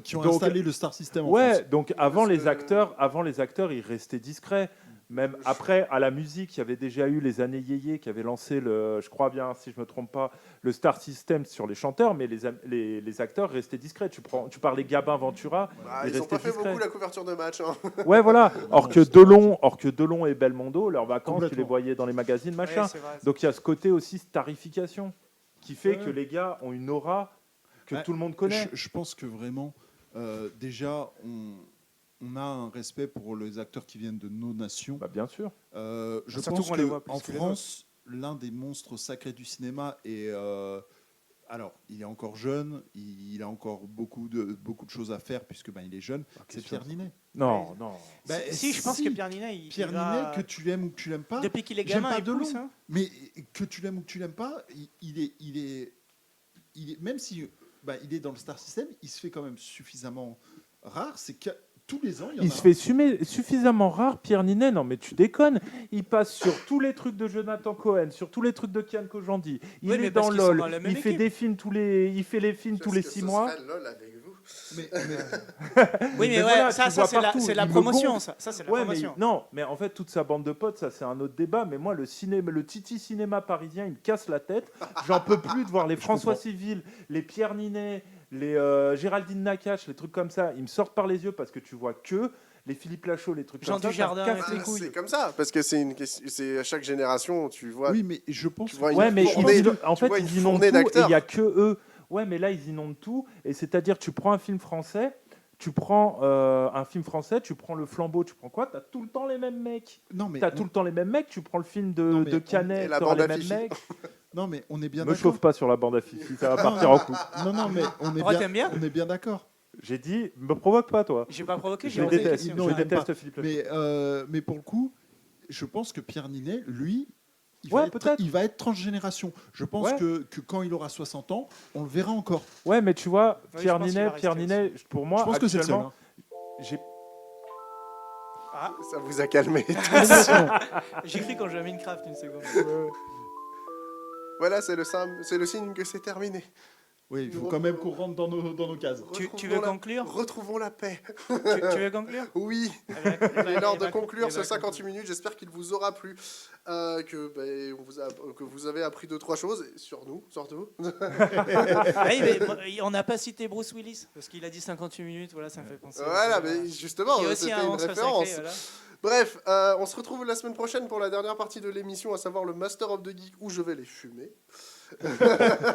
Qui ont Donc- installé le Star System en Ouais, France. donc avant Parce les que- acteurs, ils restaient discrets. Même après, à la musique, il y avait déjà eu les années Yéyé qui avaient lancé je crois bien, si je me trompe pas, le Star System sur les chanteurs, mais les acteurs restaient discrets. Tu parlais Gabin Ventura, Bah, ils ils n'ont pas restaient fait discrets. beaucoup la couverture de match. Hein. Ouais, voilà. Or que Delon et Belmondo, leurs vacances, tu les Complètement. voyais dans les magazines, machin. Ouais, c'est vrai. Donc il y a ce côté aussi starification qui fait Ouais. que les gars ont une aura que Ouais, tout le monde connaît. Je pense que vraiment, déjà, on a un respect pour les acteurs qui viennent de nos nations. Bah, bien sûr. Je Surtout pense qu'on les voit plus qu'en que les France, l'un des monstres sacrés du cinéma est... alors, il est encore jeune, il a encore beaucoup de choses à faire puisque il est jeune. C'est Pierre Ninet. Non, non. Bah, Si, je pense si. que Pierre Ninet, Pierre Ninet, que tu l'aimes ou que tu l'aimes pas, depuis qu'il est j'aime gamin, pas il Delon. pousse. Hein. mais que tu l'aimes ou que tu l'aimes pas, il est même si il est dans le Star System, il se fait quand même suffisamment rare. C'est que tous les ans, il y en Il a se un. fait suffisamment rare, Pierre Ninet. Non, mais tu déconnes. Il passe sur tous les trucs de Jonathan Cohen, sur tous les trucs de Kian Kojandi. Il Oui, est mais dans parce qu'ils sont LOL. dans la même Il fait équipe. des films il fait les films tous les 6 mois. Ce serait LOL avec vous. Mais- Oui, mais Mais ouais, voilà, ça tu vois c'est la, partout, c'est la il me promotion, gonfle. ça c'est la Ouais, mais promotion. non, mais en fait toute sa bande de potes, ça c'est un autre débat. Mais moi, le Titi cinéma parisien, il me casse la tête. J'en peux plus de voir les François comprends. Civil, les Pierre Ninet, les Géraldine Nakache, les trucs comme ça. Ils me sortent par les yeux parce que tu vois que les Philippe Lachaud, les trucs Jean comme ça. Dujardin ça me casse et les Bah, couilles. c'est comme ça, parce que c'est à chaque génération, tu vois. Oui, mais je pense. Tu vois, Ouais, mais fournée- en tu fait, vois une ils inondent fournée tout et il d'acteurs. n'y a que eux. Ouais, mais là, ils inondent tout. Et c'est-à-dire, tu prends un film français, tu prends tu prends le flambeau, tu prends quoi? T'as tout le temps les mêmes mecs. Non, mais T'as tout le temps les mêmes mecs. Tu prends le film Non, mais de on- Canet, et la t'auras bande les à mêmes Fifi. mecs. non, mais on est bien Me d'accord. chauffe pas sur la bande à Fifi, ça va partir en coup. Non, mais Pourquoi t'aimes bien on est bien d'accord. J'ai dit, me provoque pas, toi. J'ai pas provoqué, Je j'ai posé la déteste, question. Non, je il aime déteste pas. Philippe Lachaud. Mais pour le coup, je pense que Pierre Ninet, lui, Ouais, peut-être. il va être transgénération. Je pense Ouais. que quand il aura 60 ans, on le verra encore. Ouais, mais tu vois, Oui, Pierre je pense qu'il va Ninet, rester pour moi, je pense que c'est le seul. actuellement, j'ai Ah, Ça vous a calmé. j'ai cru quand j'ai Minecraft une seconde. Voilà, c'est le signe que c'est terminé. Oui, il faut quand même qu'on rentre dans nos cases. Tu veux conclure Retrouvons la paix. tu veux conclure Oui. Eh ben, Il est l'heure eh de ben, conclure eh ce ben, 58 minutes. J'espère qu'il vous aura plu, que vous avez appris 2-3 choses sur nous, surtout. Ah oui, mais on n'a pas cité Bruce Willis parce qu'il a dit 58 minutes. Voilà, ça me fait penser. Voilà, mais justement, Il y a aussi c'était un une monstre référence. sacré. Voilà. Bref, on se retrouve la semaine prochaine pour la dernière partie de l'émission, à savoir le Master of the Geek, où je vais les fumer.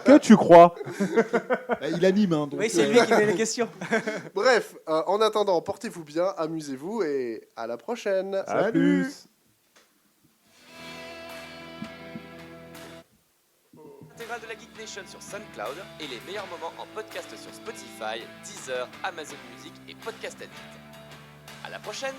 que tu crois. Il anime, hein, donc, Oui, c'est lui qui fait les questions. Bref, en attendant, portez-vous bien, amusez-vous et à la prochaine. À plus. Intégrale de la Geek Nation sur SoundCloud et les meilleurs moments en podcast sur Spotify, Deezer, Amazon Music et Podcast Addict. À la prochaine!